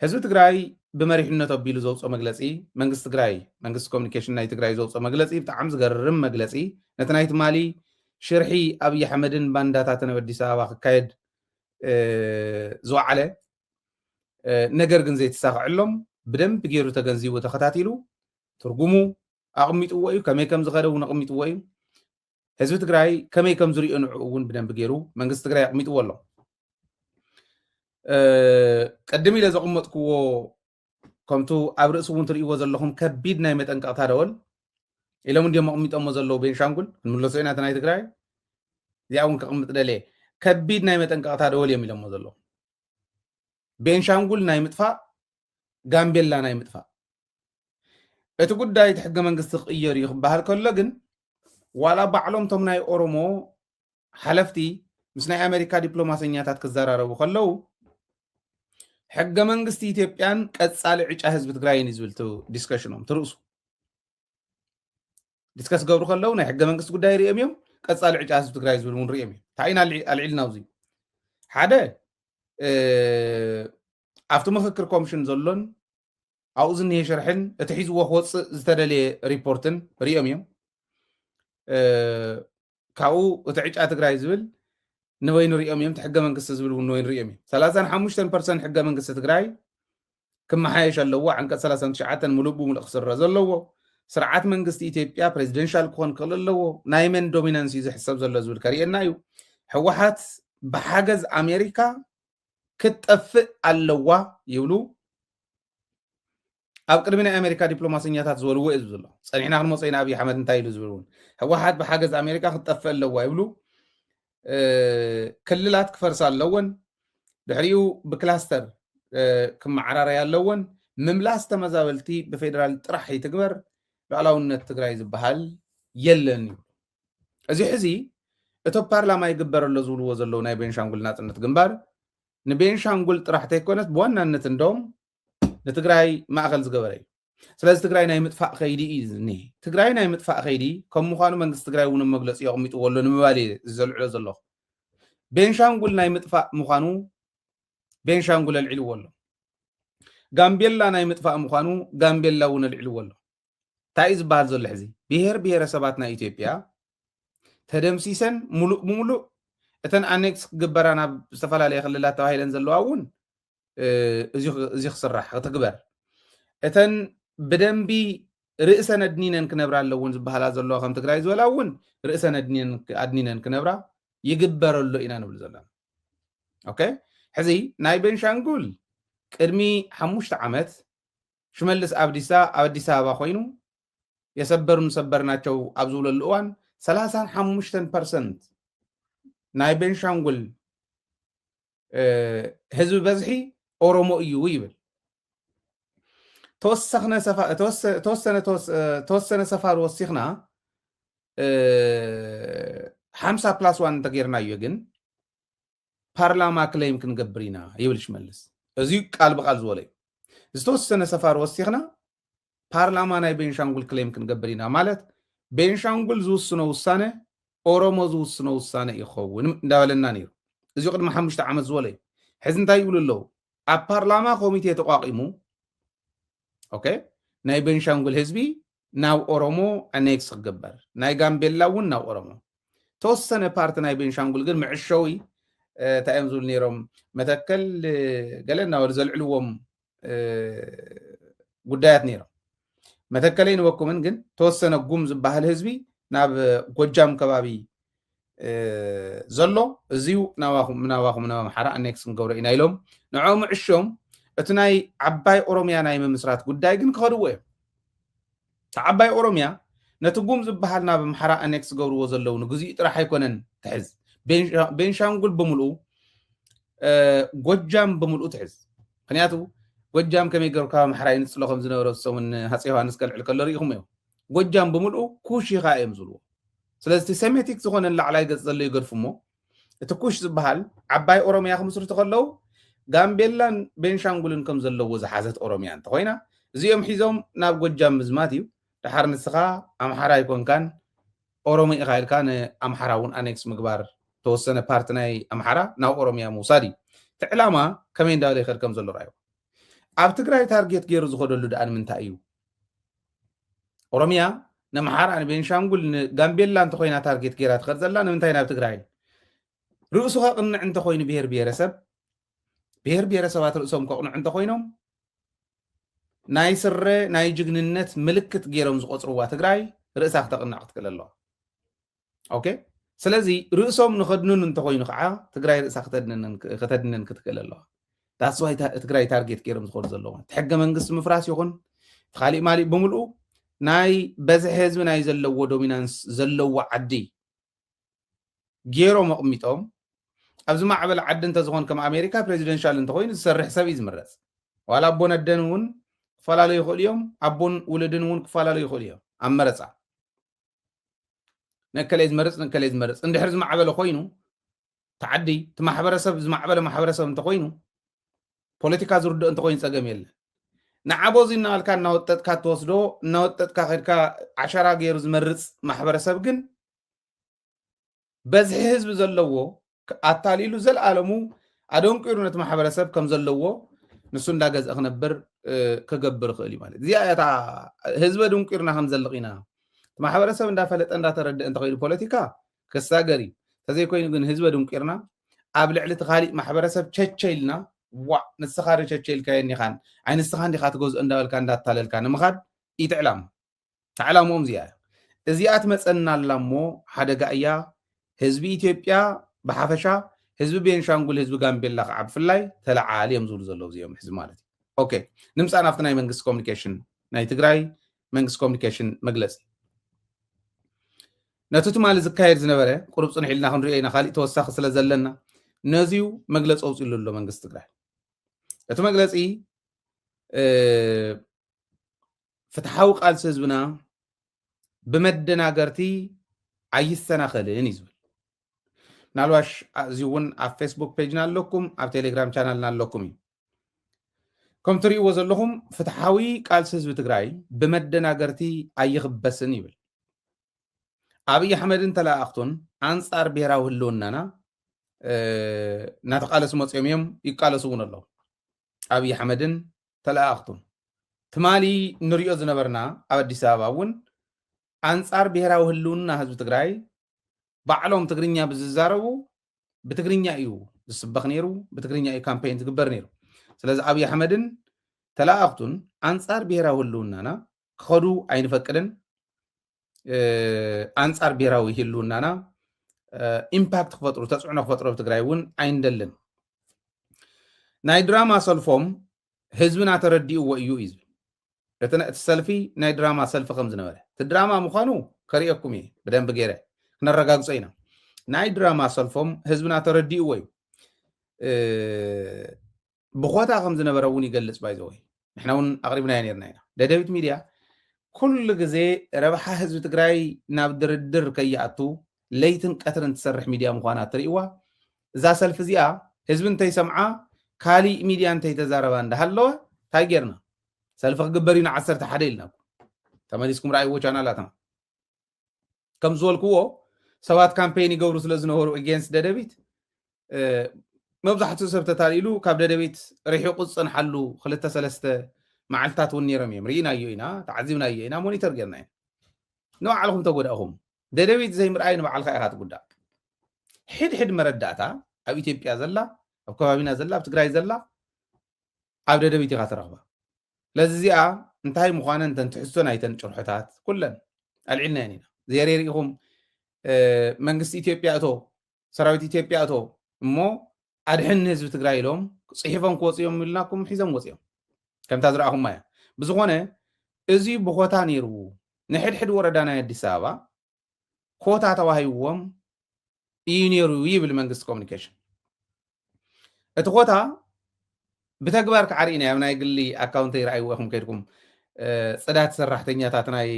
ህዝቢ ትግራይ ብመሪሕነት ኣቢሉ ዘውፅኦ መግለፂ መንግስቲ ትግራይ መንግስቲ ኮሚኒኬሽን ናይ ትግራይ ዘውፅኦ መግለፂ ብጣዕሚ ዝገርም መግለፂ ነቲ ናይ ትማሊ ሽርሒ ኣብይ ኣሕመድን ባንዳታትን ኣብ ኣዲስ ኣበባ ክካየድ ዝወዓለ ነገር ግን ዘይተሳክዐሎም ብደንብ ገይሩ ተገንዚቡ ተኸታቲሉ ትርጉሙ ኣቕሚጥዎ እዩ ከመይ ከም ዝኸደ እውን ኣቕሚጥዎ እዩ ህዝቢ ትግራይ ከመይ ከም ዝሪኦ ንዕኡ እውን ብደንብ ገይሩ መንግስቲ ትግራይ ኣቕሚጥዎ ኣሎ ቀድም ኢለ ዘቕመጥክዎ ከምቱ ኣብ ርእሲ እውን ትርእይዎ ዘለኹም ከቢድ ናይ መጠንቀቕታ ደወል ኢሎም እንዲኦም ኣቕሚጦሞ ዘለዉ ቤንሻንጉል ክንምለሶ ኢና እቲ ናይ ትግራይ እዚኣ እውን ከቕምጥ ደልየ ከቢድ ናይ መጠንቀቕታ ደወል እዮም ኢሎሞ ዘለዉ ቤንሻንጉል ናይ ምጥፋእ ጋምቤላ ናይ ምጥፋእ እቲ ጉዳይ እቲ ሕገ መንግስቲ ክቅየር እዩ ክበሃል ከሎ ግን ዋላ ባዕሎም ቶም ናይ ኦሮሞ ሓለፍቲ ምስ ናይ ኣሜሪካ ዲፕሎማሰኛታት ክዘራረቡ ከለዉ ሕገ መንግስቲ ኢትዮጵያን ቀጻሊ ዕጫ ህዝቢ ትግራይን እዩ ዝብል ዲስከሽኖም ትርእሱ ዲስከስ ገብሩ ከለዉ ናይ ሕገ መንግስቲ ጉዳይ ርኦም እዮም ቀጻሊ ዕጫ ህዝቢ ትግራይ ዝብል እውን ርኦም እዮም ታይና ኣልዒልና ውዚ ሓደ ኣብቲ ምክክር ኮሚሽን ዘሎን ኣብኡ ዝኒሄ ሸርሕን እቲ ሒዝዎ ክወፅእ ዝተደለየ ሪፖርትን ርኦም እዮም ካብኡ እቲ ዕጫ ትግራይ ዝብል ንወይኑ ርኦም እዮም ሕገ መንግስቲ ዝብል እውን ንወይኑ ርኦም እዮም 35% ሕገ መንግስቲ ትግራይ ክመሓየሽ ኣለዎ ዓንቀጽ 39 ሙሉእ ብሙሉእ ክስረ ዘለዎ ስርዓት መንግስቲ ኢትዮጵያ ፕሬዚደንሻል ክኾን ክኽእል ኣለዎ ናይ መን ዶሚናንስ እዩ ዝሕሰብ ዘሎ ዝብል ከርእየና እዩ ሕወሓት ብሓገዝ ኣሜሪካ ክትጠፍእ ኣለዋ ይብሉ ኣብ ቅድሚ ናይ ኣሜሪካ ዲፕሎማሰኛታት ዝበልዎ እዩ ዘሎ ፀኒሕና ክንመፅኦ ኢና ኣብይ ኣሕመድ እንታይ ኢሉ ዝብል እውን ሕወሓት ብሓገዝ ኣሜሪካ ክትጠፍእ ኣለዋ ይብሉ ክልላት ክፈርሳ ኣለወን ድሕሪኡ ብክላስተር ክመዓራረያ ኣለወን ምምላስ ተመዛበልቲ ብፌደራል ጥራሕ ይትግበር ሉዓላውነት ትግራይ ዝበሃል የለን እዩ እዚ ሕዚ እቶ ፓርላማ ይግበረሎ ዝብልዎ ዘለዉ ናይ ቤንሻንጉል ናፅነት ግንባር ንቤንሻንጉል ጥራሕ ተይኮነት ብዋናነት እንደም ንትግራይ ማእኸል ዝገበረ እዩ ስለዚ ትግራይ ናይ ምጥፋእ ከይዲ እዩ ዝኒሄ ትግራይ ናይ ምጥፋእ ከይዲ ከም ምዃኑ መንግስቲ ትግራይ እውን መግለፂ የቕሚጥዎ ኣሎ ንምባል ዝዘልዕሎ ዘለኹ ቤንሻንጉል ናይ ምጥፋእ ምዃኑ ቤንሻንጉል ኣልዒልዎ ኣሎ ጋምቤላ ናይ ምጥፋእ ምዃኑ ጋምቤላ እውን ኣልዒልዎ ኣሎ እንታይ እዩ ዝበሃል ዘሎ ሕዚ ብሄር ብሄረሰባት ናይ ኢትዮጵያ ተደምሲሰን ሙሉእ ብሙሉእ እተን ኣኔክስ ክግበራ ናብ ዝተፈላለየ ክልላት ተባሂለን ዘለዋ እውን እዚ ክስራሕ ክትግበር እተን ብደንቢ ርእሰን ኣድኒነን ክነብራ ኣለውን ዝበሃላ ዘለዋ ከም ትግራይ ዝበላ እውን ርእሰን ኣድኒነን ክነብራ ይግበረሎ ኢና ንብል ዘለና ኦኬ ሕዚ ናይ ቤንሻንጉል ቅድሚ 5 ዓመት ሽመልስ ኣብዲሳ ኣብ ኣዲስ ኣበባ ኮይኑ የሰበሩን ሰበርናቸው ኣብ ዝብለሉ እዋን 35% ናይ ቤንሻንጉል ህዝቢ በዝሒ ኦሮሞ እዩ ይብል ተወሰነ ሰፋር ወሲኽና 50+1 እንተጌርናዮ ግን ፓርላማ ክለይም ክንገብር ኢና ይብል ሽመልስ እዚ ቃል ብቃል ዝበለ እዩ ዝተወሰነ ሰፋር ወሲኽና ፓርላማ ናይ ቤንሻንጉል ክለይም ክንገብር ኢና ማለት ቤንሻንጉል ዝውስኖ ውሳነ ኦሮሞ ዝውስኖ ውሳነ ይኸውን እንዳበለና ነይሩ እዚ ቅድሚ 5 ዓመት ዝበለ እዩ ሕዚ እንታይ ይብሉ ኣለዉ ኣብ ፓርላማ ኮሚቴ ተቋቂሙ ኦኬ ናይ ቤንሻንጉል ህዝቢ ናብ ኦሮሞ ኣኔክስ ክግበር ናይ ጋምቤላ እውን ናብ ኦሮሞ ተወሰነ ፓርቲ ናይ ቤንሻንጉል ግን ምዕሸዊ እንታይ እዮም ዝብሉ ነይሮም መተከል ገለ እናበሉ ዘልዕልዎም ጉዳያት ነይሮም መተከለይ ንበኩምን ግን ተወሰነ ጉም ዝበሃል ህዝቢ ናብ ጎጃም ከባቢ ዘሎ እዚዩ ናባኹም ኣምሓራ ኣኔክስ ክንገብሮ ኢና ኢሎም ንዕኦም ምዕሾም እቲ ናይ ዓባይ ኦሮምያ ናይ ምምስራት ጉዳይ ግን ክኸድዎ እዮም ዓባይ ኦሮምያ ነቲ ጉም ዝበሃል ናብ ኣምሓራ ኣኔክስ ገብርዎ ዘለዉ ንግዚኡ ጥራሕ ኣይኮነን ትሕዝ ቤንሻንጉል ብምልኡ ጎጃም ብምልኡ ትሕዝ ምክንያቱ ጎጃም ከመይ ገርካ ኣምሓራ ይንፅሎ ከም ዝነበረ ሰሙን ሃፀይ ዮሃንስ ከልዕል ከሎ ሪኢኹም እዮም ጎጃም ብምልኡ ኩሽ ኢኻ እዮም ዝብልዎ ስለዚ ሴሜቲክ ዝኾነ ላዕላይ ገጽ ዘሎ ይገድፉ እሞ እቲ ኩሽ ዝበሃል ዓባይ ኦሮምያ ክምስርቱ ከለዉ ጋምቤላን ቤንሻንጉልን ከም ዘለዎ ዝሓዘት ኦሮምያ እንተኮይና እዚኦም ሒዞም ናብ ጎጃም ምዝማት እዩ ድሓር ንስኻ ኣምሓራ ይኮንካን ኦሮሞ ኢኻ ኢልካ ንኣምሓራ እውን ኣኔክስ ምግባር ተወሰነ ፓርቲ ናይ ኣምሓራ ናብ ኦሮምያ ምውሳድ እዩ እቲ ዕላማ ከመይ እንዳበለ ይኸድ ከም ዘሎ ራእዩ ኣብ ትግራይ ታርጌት ገይሩ ዝኸደሉ ደኣ ንምንታይ እዩ ኦሮሚያ ንኣምሓራ ንቤንሻንጉል ንጋምቤላ እንተኮይና ታርጌት ገይራ ትኸድ ዘላ ንምንታይ ናብ ትግራይ ርእሱ ከቕንዕ እንተኮይኑ ብሄር ብሄረሰባት ርእሶም ከቕንዑ እንተኮይኖም ናይ ስረ ናይ ጅግንነት ምልክት ገይሮም ዝቆፅርዋ ትግራይ ርእሳ ክተቕንዕ ክትክእል ኣለዋ ኦኬ ስለዚ ርእሶም ንኸድንን እንተኮይኑ ከዓ ትግራይ ርእሳ ክተድንን ክትክእል ኣለዋ ዳስዋይ ትግራይ ታርጌት ገይሮም ዝኸዱ ዘለዋ ሕገ መንግስቲ ምፍራስ ይኹን ካሊእ ማሊእ ብምልኡ ናይ በዝሒ ህዝቢ ናይ ዘለዎ ዶሚናንስ ዘለዎ ዓዲ ገይሮም ኣቕሚጦም ኣብዚ ማዕበል ዓዲ እንተዝኾን ከም ኣሜሪካ ፕሬዚደንሻል እንተኮይኑ ዝሰርሕ ሰብ እዩ ዝምረፅ ዋላ ኣቦን ኣደን እውን ክፈላለዩ ይኽእሉ እዮም ኣቦን ውልድን እውን ክፈላለዩ ይኽእሉ እዮም ኣብ መረፃ ነከለይ ዝመርፅ እንድሕር ዝማዕበለ ኮይኑ ተዓዲ እቲ ማሕበረሰብ ዝማዕበለ ማሕበረሰብ እንተኮይኑ ፖለቲካ ዝርድእ እንተኮይኑ ፀገም የለን ንዓቦዚ እናበልካ እናወጠጥካ ትወስዶ እናወጠጥካ ከድካ ዓሸራ ገይሩ ዝመርፅ ማሕበረሰብ ግን በዝሒ ህዝቢ ዘለዎ ኣታሊሉ ዘለኣለሙ ኣደንቂሩ ነቲ ማሕበረሰብ ከም ዘለዎ ንሱ እንዳገዝአ ክነብር ክገብር ይኽእል እዩ ማለት እዚኣ እታ ህዝቢ ድንቂርና ከም ዘልቕ ኢና ማሕበረሰብ እንዳፈለጠ እንዳተረድእ እንተኮይኑ ፖለቲካ ክሳገር እዩ ተዘይኮይኑ ግን ህዝቢ ድንቂርና ኣብ ልዕሊ እቲ ካሊእ ማሕበረሰብ ቸቸኢልና ዋዕ ንስኻ ቸቸኢልካየኒ ኻን ኣይ ንስኻ እንዲኻ ትገዝኦ እንዳበልካ እንዳታለልካ ንምኻድ ኢትዕላም ተዕላምኦም እዚኣ እዚኣ ትመፀና ኣላ እሞ ሓደጋ እያ ህዝቢ ኢትዮጵያ ብሓፈሻ ህዝቢ ቤንሻንጉል ህዝቢ ጋምቤላ ከዓ ብፍላይ ተለዓሊ እዮም ዝብሉ ዘለዉ እዚኦም ሕዚ ማለት እዩ ኦኬ ንምፃእ ናብቲ ናይ መንግስቲ ኮሚኒኬሽን ናይ ትግራይ መንግስቲ ኮሚኒኬሽን መግለፂ ነቲ ትማሊ ዝካየድ ዝነበረ ቁሩብ ፅንሕ ኢልና ክንሪኦ ኢና ካሊእ ተወሳኺ ስለ ዘለና ነዚዩ መግለፂ ኣውፂሉ ኣሎ መንግስቲ ትግራይ እቲ መግለፂ ፍትሓዊ ቃልሲ ህዝብና ብመደናገርቲ ኣይሰናኸልን እዩ ዝብል ምናልባሽ እዚ እውን ኣብ ፌስቡክ ፔጅና ኣለኩም ኣብ ቴሌግራም ቻናልና ኣለኩም እዩ ከም ትሪእዎ ዘለኹም ፍትሓዊ ቃልሲ ህዝቢ ትግራይ ብመደናገርቲ ኣይኽበስን ይብል ኣብይ ኣሕመድን ተላኣኽቱን ኣንጻር ብሄራዊ ህልውናና እናተቃለሱ መፅኦም እዮም ይቃለሱ እውን ኣለዉ ኣብይ ኣሕመድን ተላኣኽቱን ትማሊ ንሪኦ ዝነበርና ኣብ ኣዲስ ኣበባ እውን ኣንጻር ብሄራዊ ህልውና ህዝቢ ትግራይ ባዕሎም ትግርኛ ብዝዛረቡ ብትግርኛ እዩ ዝስበኽ ነይሩ ብትግርኛ እዩ ካምፔይን ዝግበር ነይሩ ስለዚ ኣብይ ኣሕመድን ተላኣኽቱን ኣንጻር ብሄራዊ ህልውናና ክኸዱ ኣይንፈቅድን ኣንጻር ብሄራዊ ህልውናና ኢምፓክት ክፈጥሩ ተፅዕኖ ክፈጥሩ ኣብ ትግራይ እውን ኣይንደልን ናይ ድራማ ሰልፎም ህዝብና ተረዲእዎ እዩ እዩ ዝብል እቲ ሰልፊ ናይ ድራማ ሰልፊ ከም ዝነበረ እቲ ድራማ ምዃኑ ከሪአኩም እየ ብደንቢ ገይረ ክነረጋግፆ ኢና ናይ ድራማ ሰልፎም ህዝብና ተረዲእዎ እዩ ብኾታ ከም ዝነበረ እውን ይገልፅ ባይዘወይ ንሕና እውን ኣቕሪብናዮ ነርና ኢና ደደቢት ሚድያ ኩሉ ግዜ ረብሓ ህዝቢ ትግራይ ናብ ድርድር ከይኣቱ ለይትን ቀትርን ትሰርሕ ሚድያ ምዃና ትርእዋ እዛ ሰልፊ እዚኣ ህዝቢ እንተይሰምዓ ካሊእ ሚድያ እንተይተዛረባ እንዳሃለወ እንታይ ጌርና ሰልፊ ክግበር እዩ ን11 ኢልና ተመሊስኩም ረኣይዎ ቻናላትና ከም ዝበልክዎ ሰባት ካምፔይን ይገብሩ ስለ ዝነበሩ ኤጌንስት ደደቢት መብዛሕትኡ ሰብ ተታሊሉ ካብ ደደቢት ርሒቑ ዝፀንሓሉ 2-3 መዓልትታት እውን ነይሮም እዮም ርኢናዮ ኢና ተዓዚብናዮ ኢና ሞኒተር ጌርና ኢና ንባዕልኩም ተጎዳእኹም ደደቢት ዘይምርኣይ ንባዕልካ ኢኻ ትጉዳእ ሕድሕድ መረዳእታ ኣብ ኢትዮጵያ ዘላ ኣብ ከባቢና ዘላ ኣብ ትግራይ ዘላ ኣብ ደደቢት ኢኻ ትረኽባ ለዚ እዚኣ እንታይ ምዃነን እንተን ትሕዝቶ ናይተን ጭርሖታት ኩለን ኣልዒልና ኢና ዘየሪኢኹም መንግስቲ ኢትዮጵያ እቶ ሰራዊት ኢትዮጵያ እቶ እሞ ኣድሕን ህዝቢ ትግራይ ኢሎም ፅሒፎም ክወፅኦም ኢልናኩም ሒዞም ወፅኦም ከምታ ዝረኣኹማ እያ ብዝኾነ እዚ ብኮታ ነይሩ ንሕድሕድ ወረዳ ናይ ኣዲስ ኣበባ ኮታ ተዋሂብዎም እዩ ነይሩ ይብል መንግስቲ ኮሚኒኬሽን እቲ ኮታ ብተግባር ክዓሪእና ኣብ ናይ ግሊ ኣካውንተ ይረኣይዎ ኢኹም ከይድኩም ፅዳት ሰራሕተኛታት ናይ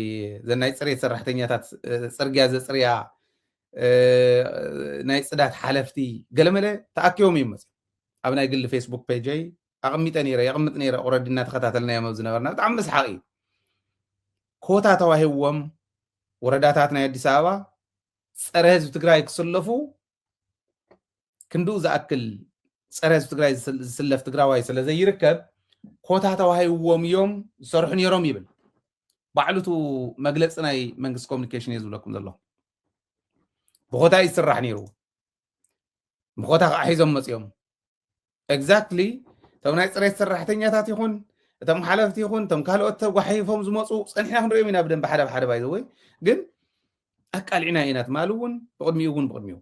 ፅሬት ሰራሕተኛታት ፅርግያ ዘፅርያ ናይ ፅዳት ሓለፍቲ ገለመለ ተኣኪቦም እዮም መፅኦም ኣብ ናይ ግሊ ፌስቡክ ፔጀይ ኣቕሚጠ ነይረ የቕምጥ ነይረ ኦረዲ እናተኸታተልናዮም ኣብ ዝነበርና ብጣዕሚ መስሓቂ እዩ ኮታ ተዋሂብዎም ወረዳታት ናይ ኣዲስ ኣበባ ፀረ ህዝቢ ትግራይ ክስለፉ ክንድኡ ዝኣክል ፀረ ህዝቢ ትግራይ ዝስለፍ ትግራዋይ ስለ ዘይርከብ ኮታ ተዋሂቦም እዮም ዝሰርሑ ነይሮም ይብል ባዕሉቱ መግለፂ ናይ መንግስቲ ኮሙኒኬሽን እዩ ዝብለኩም ዘሎ ብኮታ ይስራሕ ነይሩ ብኮታ ከዓ ሒዞም መፅኦም ኤግዛክትሊ እቶም ናይ ፅሬት ሰራሕተኛታት ይኹን እቶም ሓለፍቲ ይኹን እቶም ካልኦት ተጓሒፎም ዝመፁ ፀኒሕና ክንሪኦም ኢና ብደንብ ሓደ ብሓደ ባይዘወይ ግን ኣቃሊዕና ኢና ትማል እውን ብቅድሚኡ እውን ብቅድሚኡ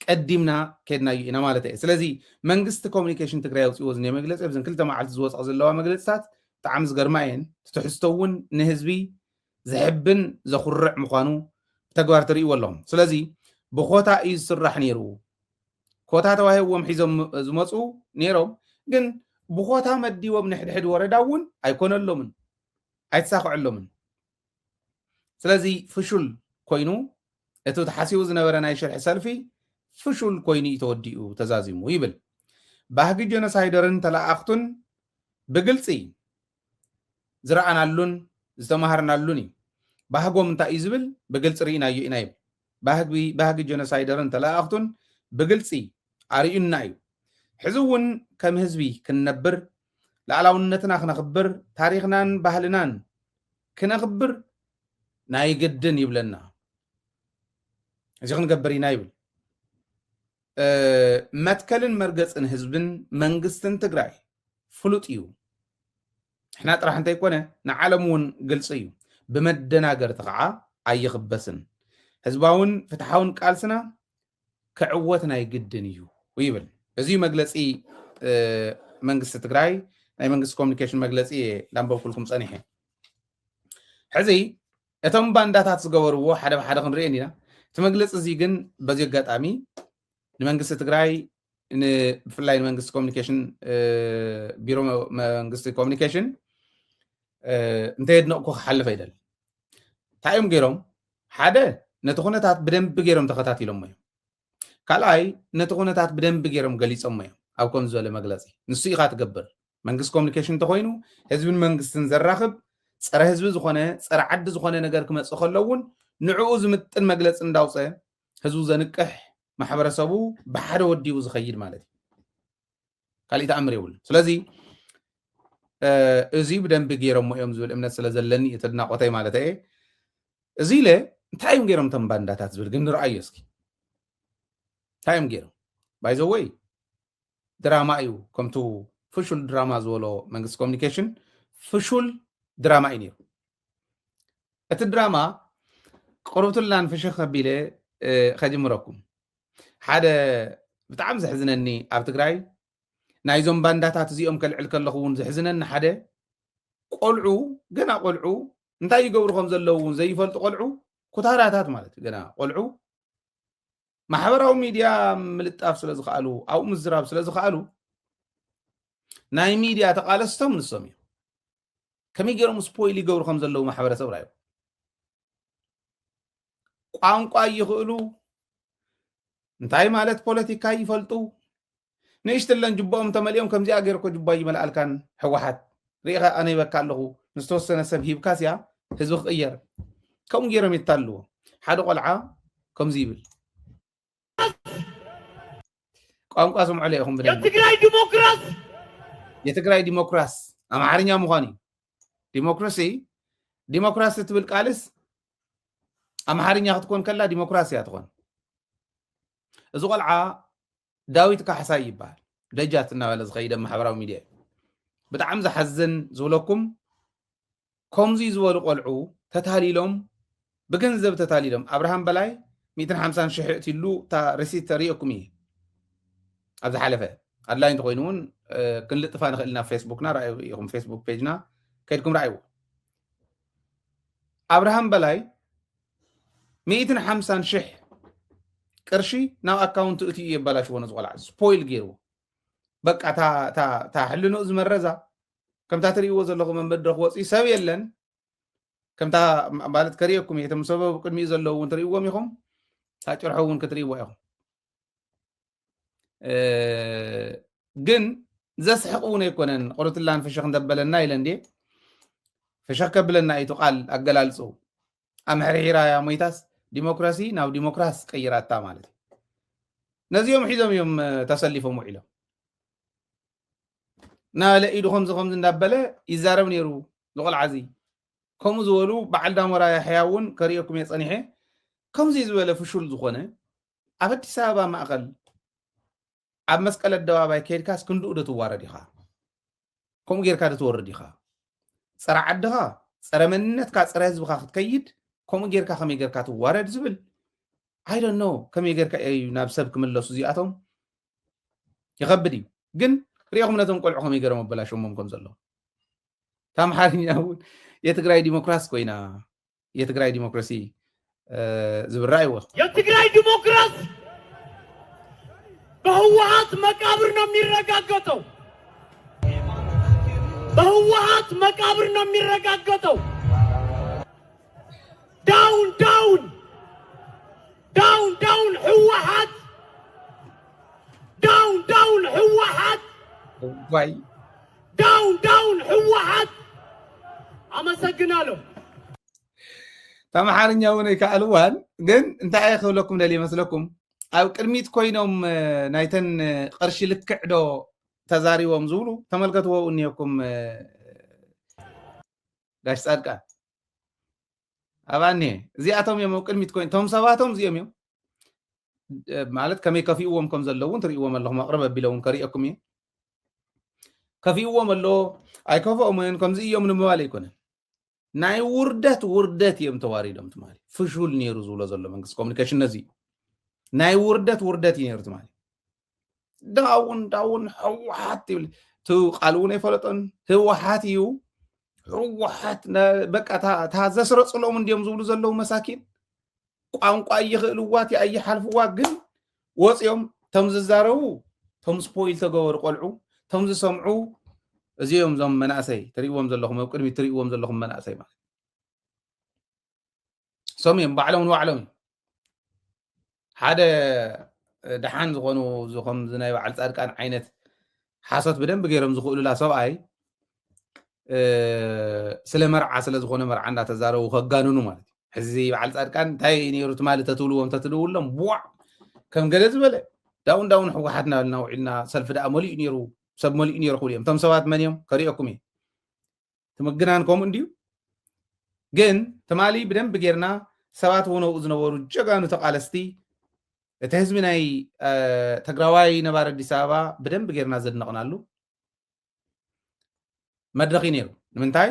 ቀዲምና ከድናዩ ኢና ማለት እየ ስለዚ መንግስቲ ኮሙኒኬሽን ትግራይ ኣውፅዎ ዝኒአ መግለፂ ብዘን ክልተ መዓልቲ ዝወፅቕ ዘለዋ መግለፂታት ብጣዕሚ ዝገርማ እየን ትሕዝቶ እውን ንህዝቢ ዝሕብን ዘኹርዕ ምኳኑ ተግባር ትርእይዎ ኣለኹም ስለዚ ብኮታ እዩ ዝስራሕ ነይሩ ኮታ ተዋሂቦም ሒዞም ዝመፁ ነይሮም ግን ብኮታ መዲቦም ንሕድሕድ ወረዳ እውን ኣይኮነሎምን ኣይተሳክዐሎምን ስለዚ ፍሹል ኮይኑ እቲ ተሓሲቡ ዝነበረ ናይ ሽርሒ ሰልፊ ፍሹል ኮይኑ ተወዲኡ ተዛዚሙ ይብል ባህጊ ጀኖሳይደርን ተላኣኽቱን ብግልፂ ዝረኣናሉን ዝተማሃርናሉን እዩ ባህጎም እንታይ እዩ ዝብል ብግልፂ ርኢናዮ ኢና ይብል ባህጊ ጀኖሳይደርን ተላኣኽቱን ብግልፂ ኣርዩና እዩ ሕዚ እውን ከም ህዝቢ ክንነብር ላዕላውነትና ክነኽብር ታሪክናን ባህልናን ክነኽብር ናይ ግድን ይብለና እዚ ክንገብር ኢና ይብል መትከልን መርገፅን ህዝብን መንግስትን ትግራይ ፍሉጥ እዩ احنا ጥራሕ እንተይኮነ ንዓለም እውን ግልፂ እዩ ብመደናገርቲ ከዓ ኣይኽበስን ህዝባውን ፍትሓውን ቃልስና ክዕወት ናይ ግድን እዩ ይብል እዚ መግለፂ መንግስቲ ትግራይ ናይ መንግስቲ ኮሙኒኬሽን መግለፂ ላንበብኩልኩም ፀኒሐ ሕዚ እቶም ባንዳታት ዝገበርዎ ሓደ ብሓደ ክንሪአን ኢና እቲ መግለፂ እዚ ግን በዚ ኣጋጣሚ ንመንግስቲ ትግራይ ብፍላይ ንመንግስቲ ኮሙኒኬሽን ቢሮ መንግስቲ ኮሙኒኬሽን እንተየድነቕኩ ክሓልፍ ኣይደል እንታይ እዮም ገይሮም ሓደ ነቲ ኩነታት ብደንቢ ገይሮም ተኸታቲሎም እዮም ካልኣይ ነቲ ኩነታት ብደንቢ ገይሮም ገሊፆም እዮም ኣብ ከምዚ ዝበለ መግለፂ ንሱ ኢኻ ትገብር መንግስቲ ኮሙኒኬሽን እንተኮይኑ ህዝብን መንግስትን ዘራኽብ ፀረ ህዝቢ ዝኾነ ፀረ ዓዲ ዝኾነ ነገር ክመፅእ ከሎ እውን ንዕኡ ዝምጥን መግለፂ እንዳውፀ ህዝቡ ዘንቅሕ ማሕበረሰቡ ብሓደ ወዲቡ ዝኸይድ ማለት እዩ ካሊእ ተኣምር የብሉ ስለዚ እዚ ብደንቢ ገይሮሞ እዮም ዝብል እምነት ስለ ዘለኒ የተድናቆተይ ማለት እየ እዚ ኢለ እንታይ እዮም ገይሮም እቶም ባንዳታት ዝብል ግን ንርአዮ እስኪ እንታይ እዮም ገይሮም ባይዘወይ ድራማ እዩ ከምቱ ፍሹል ድራማ ዝበሎ መንግስቲ ኮሙኒኬሽን ፍሹል ድራማ እዩ ነይሩ እቲ ድራማ ቅርብቱላን ፍሽኽ ከቢለ ከጅምረኩም ሓደ ብጣዕሚ ዘሕዝነኒ ኣብ ትግራይ ናይዞም ባንዳታት እዚኦም ከልዕል ከለኹ እውን ዘሕዝነኒ ሓደ ቆልዑ ገና ቆልዑ እንታይ ይገብሩ ከም ዘለዉ እውን ዘይፈልጡ ቆልዑ ኩታራታት ማለት ገና ቆልዑ ማሕበራዊ ሚድያ ምልጣፍ ስለ ዝኽኣሉ ኣብኡ ምዝራብ ስለ ዝኽኣሉ ናይ ሚድያ ተቃለስቶም ንሶም እዮም ከመይ ገይሮም ስፖይል ይገብሩ ከም ዘለዉ ማሕበረሰብ ራዩ ቋንቋ ይኽእሉ እንታይ ማለት ፖለቲካ ይፈልጡ ንእሽትለን ጅቦኦም ተመሊኦም ከምዚኣ ገይርኮ ጅባ ይመልኣልካን ሕወሓት ሪኢኻ ኣነ ይበካ ኣለኹ ንዝተወሰነ ሰብ ሂብካስ እያ ህዝቢ ክቕየር ከምኡ ገይሮም ይታልዎ ሓደ ቆልዓ ከምዚ ይብል ቋንቋ ስምዑ ለኢኹም ብደንብ የትግራይ ዲሞክራስ ኣምሓርኛ ምዃኑ እዩ ዲሞክራሲ ትብል ቃልስ ኣምሓርኛ ክትኮን ከላ ዲሞክራሲ እያ ትኾን እዚ ቆልዓ ዳዊት ካሕሳይ ይበሃል ደጃት እናበለ ዝኸይደ ማሕበራዊ ሚድያ ብጣዕሚ ዝሓዝን ዝብለኩም ከምዚ ዝበሉ ቆልዑ ተታሊሎም ብገንዘብ ተታሊሎም ኣብርሃም በላይ 150,000 እትሉ እታ ሪሲት ተሪእኩም እየ ኣብ ዝሓለፈ ኣድላይ እንተኮይኑ እውን ክንልጥፋ ንኽእል ኢና ፌስቡክና ራእዩ ኢኹም ፌስቡክ ፔጅና ከይድኩም ራእይዎ ኣብርሃም በላይ 150,000 ቅርሺ ናብ ኣካውንቱ እቲ የበላሽዎ ነዚ ቆልዓ ስፖይል ገይርዎ በቃ እታ ሕልንኡ ዝመረዛ ከምታ ትርእይዎ ዘለኹም መድረኽ ወፂ ሰብ የለን ከምታ ማለት ከሪአኩም እየ እቶም ሰበብ ቅድሚኡ ዘለዉ እውን ትርእይዎም ኢኹም ታጭርሖ እውን ክትርእይዎ ኢኹም ግን ዘስሕቕ እውን ኣይኮነን ቁርትላን ፍሽኽ እንደበለና ኢለን ድ ፍሽኽ ከብለና እዩ ቃል ኣገላልፁ ኣምሕርሒራያ ሞይታስ ዲሞክራሲ ናብ ዲሞክራስ ቀይራታ ማለት እዩ ነዚኦም ሒዞም እዮም ተሰሊፎም ውዒሎም نال إيدو خمز ندبلة يزارب نيرو لغل عزي كم زولو بعد دامرا يحياون كريكم يصنيحه كم زي زوله فشول زخونه أبد سبب ما أقل أب مسكلة الدوابة كيركاس كندو ده توارديها كم غير كده تورديها صرع عدها صرع منت كاس صرع زبخا كيد كم غير كخم غير كاتو وارد زبل I don't know كم غير كأي نابسب كمل لسوزياتهم يخبدي جن ريهم نتهم كل عهم يجرم بلاش ممكن زلوا تام حالين يهون يتقرأي ديمقراس كوينا يتقرأي ديمقراسي زبرأي وقت يتقرأي ديمقراس بهوات مقابرنا ميرقاقتو بهوات مقابرنا ميرقاقتو داون داون داون داون حوحات داون داون حوحات واي داون داون حوحات أمسكنا له تام حالين يهون يكالوان جن انت أخذ لكم دليل مثلكم أو كرميت كوينهم نايتن قرشي لكعدو تزاري ومزولو تملكتوا أنيكم داش صادقة أباني زياتهم يوم كرميت كوين توم سباتهم زيهم يوم مالت كمي كفيوهم كم زلون تريوهم اللهم أقرب بلون كريئكم يه كفيوهم اللو أي كفوا من كم زيهم نموالي كونه ناي وردت يوم تواريدهم تمالي فشول نيرو زولا زلوا منكس كوميونيكيشن نزي ناي وردت ينيرو تمالي داون حوحات تو قالون يفلطن حوحات يو حوحات بقى تازسر صلوم انديم زولو زلو مساكين ቋንቋ ይኽእልዋት ያይ ሓልፍዋ ግን ወጽዮም ተም ዝዛረቡ ተም ስፖይል ተገበሩ ቆልዑ ተም ዝሰምዑ እዚኦም ዞም መናእሰይ ትሪእዎም ዘለኹም ኣብ ቅድሚት ትሪእዎም ዘለኹም መናእሰይ ማለት ሰምዮም ባዕሎም ባዕሎም ሓደ ደሓን ዝኾኑ ዝኾም ዝናይ በዓል ጻድቃን ዓይነት ሓሶት በደንብ ገይሮም ዝኽእሉላ ሰብኣይ ስለ መርዓ ስለ ዝኾነ መርዓ እንዳተዛረቡ ከጋንኑ ማለት ሕዚ በዓል ጻድቃን እንታይ ነይሩ ትማሊ ተትብልዎም ተትድውሎም ቡዕ ከም ገለ ዝበለ ዳውን ሕወሓትና በልና ውዒልና ሰልፊ ደኣ መሊኡ ነይሩ ሰብ መሊኡ ነይሩ ክብል እዮም እቶም ሰባት መን እዮም ከሪአኩም እየ ትምግናን ከምኡ እንድዩ ግን ትማሊ ብደንብ ጌርና ሰባት እውን ኣብኡ ዝነበሩ ጀጋኑ ተቃለስቲ እቲ ህዝቢ ናይ ትግራዋይ ነባር ኣዲስ ኣበባ ብደንብ ጌርና ዘድነቕናሉ መድረኺ ነይሩ ንምንታይ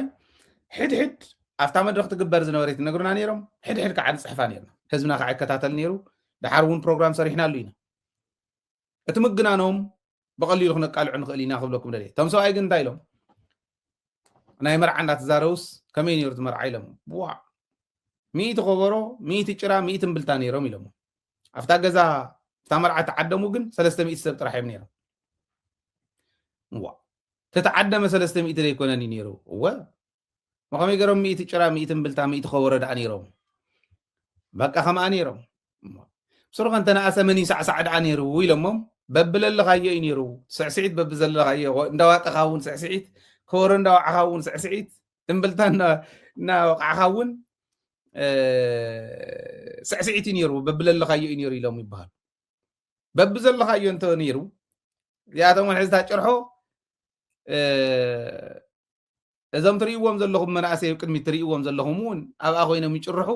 ሕድሕድ أفتح مدرخ تقبر زنوريت نقولنا نيرم حد كعد صحفا نيرنا حزبنا قاعد كتاتل نيرو دحرون بروجرام صريحنا لينا اتمقنا نوم بقليل خنا قالوا عن خلينا ناخذ لكم دليل تم سواء يقن دايلهم انا يمر عند تزاروس كمين يرت مر عيلم بوا ميت خبرو ميت تشرا ميت بلتان نيرم يلم افتح جزا تمر تعدمو جن 300 سب ترحيب نيرم وا تتعدم 300 لي يكونني نيرو و ما قام يقرأ ميت تشرا ميت بلتا ميت خورد عنيرو بقى خم عنيرو بصراحة أنت أنا أسمني سعد عنيرو ويلمم ببل اللي غاية ينيرو سعسعيد ببزل اللي غاية ندواق أخاون سعسعيد خورن دواق أخاون سعسعيد تنبلتان نا أخاون سعسعيد ينيرو ببل اللي غاية ينيرو يلوم يبهر ببزل اللي غاية أنت ينيرو يا توم الحزب تشرحه እዞም ትሪእዎም ዘለኹም መናእሰይ ቅድሚ ትሪእዎም ዘለኹምውን ኣብኣ ኮይኖም ይጭርሑ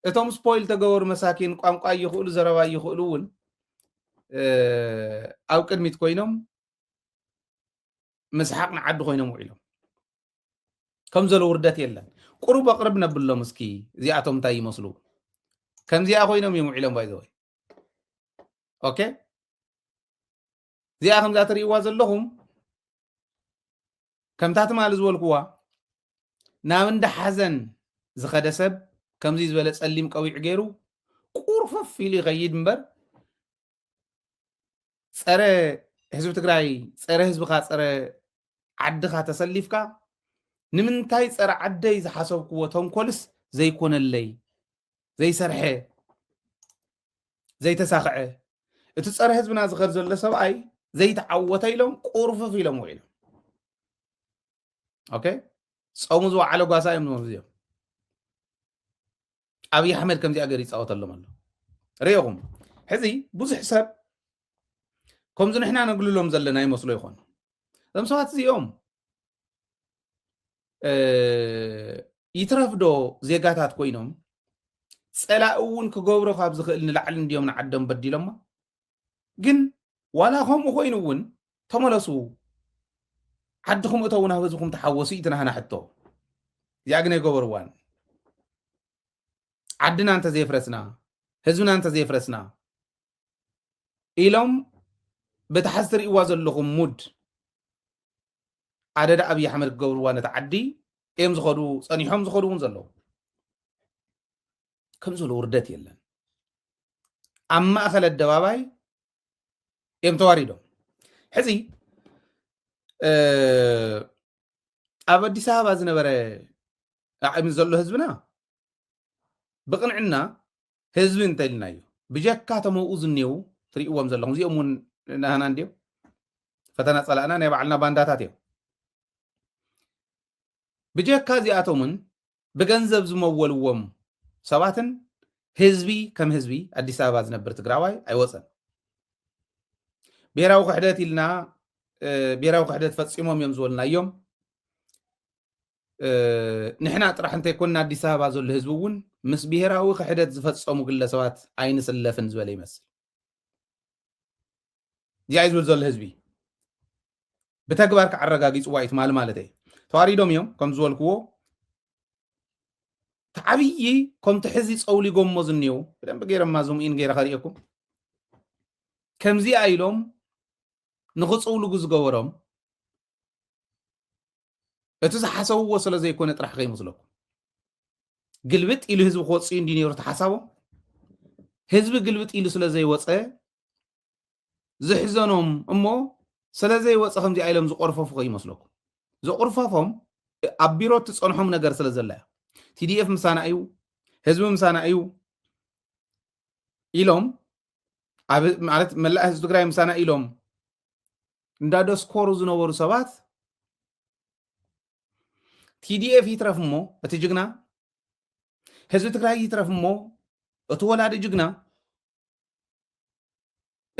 እቶም ስፖይል ተገበሩ መሳኪን ቋንቋ ይኽእሉ ዘረባ ይኽእሉ እውን ኣብ ቅድሚት ኮይኖም ምስሓቅ ንዓዲ ኮይኖም ውዒሎም ከም ዘሎ ውርደት የለን ቁሩብ ኣቅርብ ነብሎም እስኪ እዚኣቶም እንታይ ይመስሉ ከምዚኣ ኮይኖም እዮም ውዒሎም ባይዘወይ ኦኬ እዚኣ ከምዛ ትሪእዋ ዘለኹም كم تاتم زولكوا ناوند حزن زخد سب كم زي زبلت سليم قوي عجيرو قرفف في غيد منبر صره حزب تግራይ صره حزبካ صره عدኻ ተሰሊፍካ ንምንታይ صره عدይ ዝሓሰብክዎ ተንኮልስ ዘይኮነለይ ዘይሰርሐ ዘይተሳኽዐ እቲ صره حزبنا ዝኸድ ዘሎ ሰብኣይ ዘይተዓወተ ኢሎም ቁርፍፍ ኢሎም ውዒሎም اوكي صومو زو على غاسا يمنو زيو ابي احمد كم زي اجري صوت الله مالو ريهم حزي بوز حساب كم زن احنا نقول لهم زلنا يمسلو يخون እዞም ሰባት እዚኦም ይትረፍዶ ዜጋታት ኮይኖም ፀላእ እውን ክገብሮ ካብ ዝኽእል ንላዕሊ እንዲዮም ንዓዶም በዲሎማ ግን ዋላ ከምኡ ኮይኑ እውን ተመለሱ ዓድኩም እተው ናብ ህዝብኩም ተሓወሱ ኢትና ህና ሕቶ እዚኣ ግን ኣይገበርዋን ዓድና እንተ ዘይፍረስና ህዝብና እንተ ዘይፍረስና ኢሎም በታሕዚ ትርእይዋ ዘለኹም ሙድ ኣደዳ ኣብይ ኣሕመድ ክገብርዋ ነታ ዓዲ እዮም ዝኸዱ ፀኒሖም ዝኸዱ እውን ዘለዉ ከም ዘሎ ውርደት የለን ኣብ ማእኸል ኣደባባይ እዮም ተዋሪዶም ሕዚ ኣብ ኣዲስ ኣበባ ዝነበረ ዓቅሚ ዘሎ ህዝብና ብቕንዕና ህዝቢ እንተኢልና እዩ ብጀካ ተመኡ ዝኔው ትርእይዎም ዘለኹም እዚኦም እውን ናህና እንድዮም ፈተና ፀላእና ናይ ባዕልና ባንዳታት እዮም ብጀካ እዚኣቶምን ብገንዘብ ዝመወልዎም ሰባትን ህዝቢ ከም ህዝቢ ኣዲስ ኣበባ ዝነብር ትግራዋይ ኣይወፀን ብሄራዊ ክሕደት ኢልና ብሄራዊ ክሕደት ፈፂሞም እዮም ዝበልና እዮም ንሕና ጥራሕ እንተይኮንና ኣዲስ ኣበባ ዘሎ ህዝቢ እውን ምስ ብሄራዊ ክሕደት ዝፈፀሙ ግለሰባት ኣይንስለፍን ዝበለ ይመስል እዚኣ ዝብል ዘሎ ህዝቢ ብተግባር ክዓረጋጊፅዋ እዩ ትማሊ ማለት እየ ተዋሪዶም እዮም ከም ዝበልክዎ ዓብይ ከምቲ ሕዚ ፀውሊጎሞ ዝኔው ብደንብ ገይረማ ዙምኢን ገይረ ከሪአኩም ከምዚኣ ኢሎም ንኽፀውልጉ ዝገበሮም እቲ ዝሓሰብዎ ስለ ዘይኮነ ጥራሕ ከይመስለኩም ግልብጥ ኢሉ ህዝቢ ክወፅኡ እንዲ ነይሩ ተሓሳቦም ህዝቢ ግልብጥ ኢሉ ስለ ዘይወፀ ዝሕዘኖም እሞ ስለ ዘይወፀ ከምዚ ኢሎም ዝቆርፈፉ ከይመስለኩም ዝቁርፋፎም ኣብ ቢሮ ትፀንሖም ነገር ስለ ዘላ ቲዲኤፍ ምሳና እዩ ህዝቢ ምሳና እዩ ኢሎም ማለት መላእ ህዝቢ ትግራይ ምሳና ኢሎም እንዳደስኮሩ ዝነበሩ ሰባት ቲዲኤፍ ይትረፍ እሞ እቲ ጅግና ህዝቢ ትግራይ ይትረፍ እሞ እቲ ወላዲ ጅግና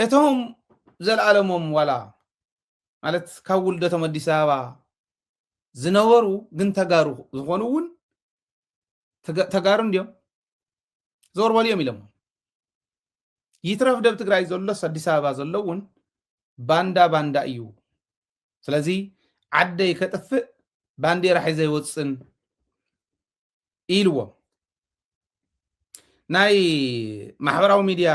እቶም ዘለዓለሞም ዋላ ማለት ካብ ውልደቶም ኣዲስ ኣበባ ዝነበሩ ግን ተጋሩ ዝኾኑ እውን ተጋሩ እንዲዮም ዞርበሉ እዮም ኢሎም ይትረፍ ደብ ትግራይ ዘሎስ ኣዲስ ኣበባ ዘሎ እውን ባንዳ ባንዳ እዩ ስለዚ ዓደይ ከጥፍእ ባንዴራ ሒዘ ይወፅን ኢልዎም ናይ ማሕበራዊ ሚድያ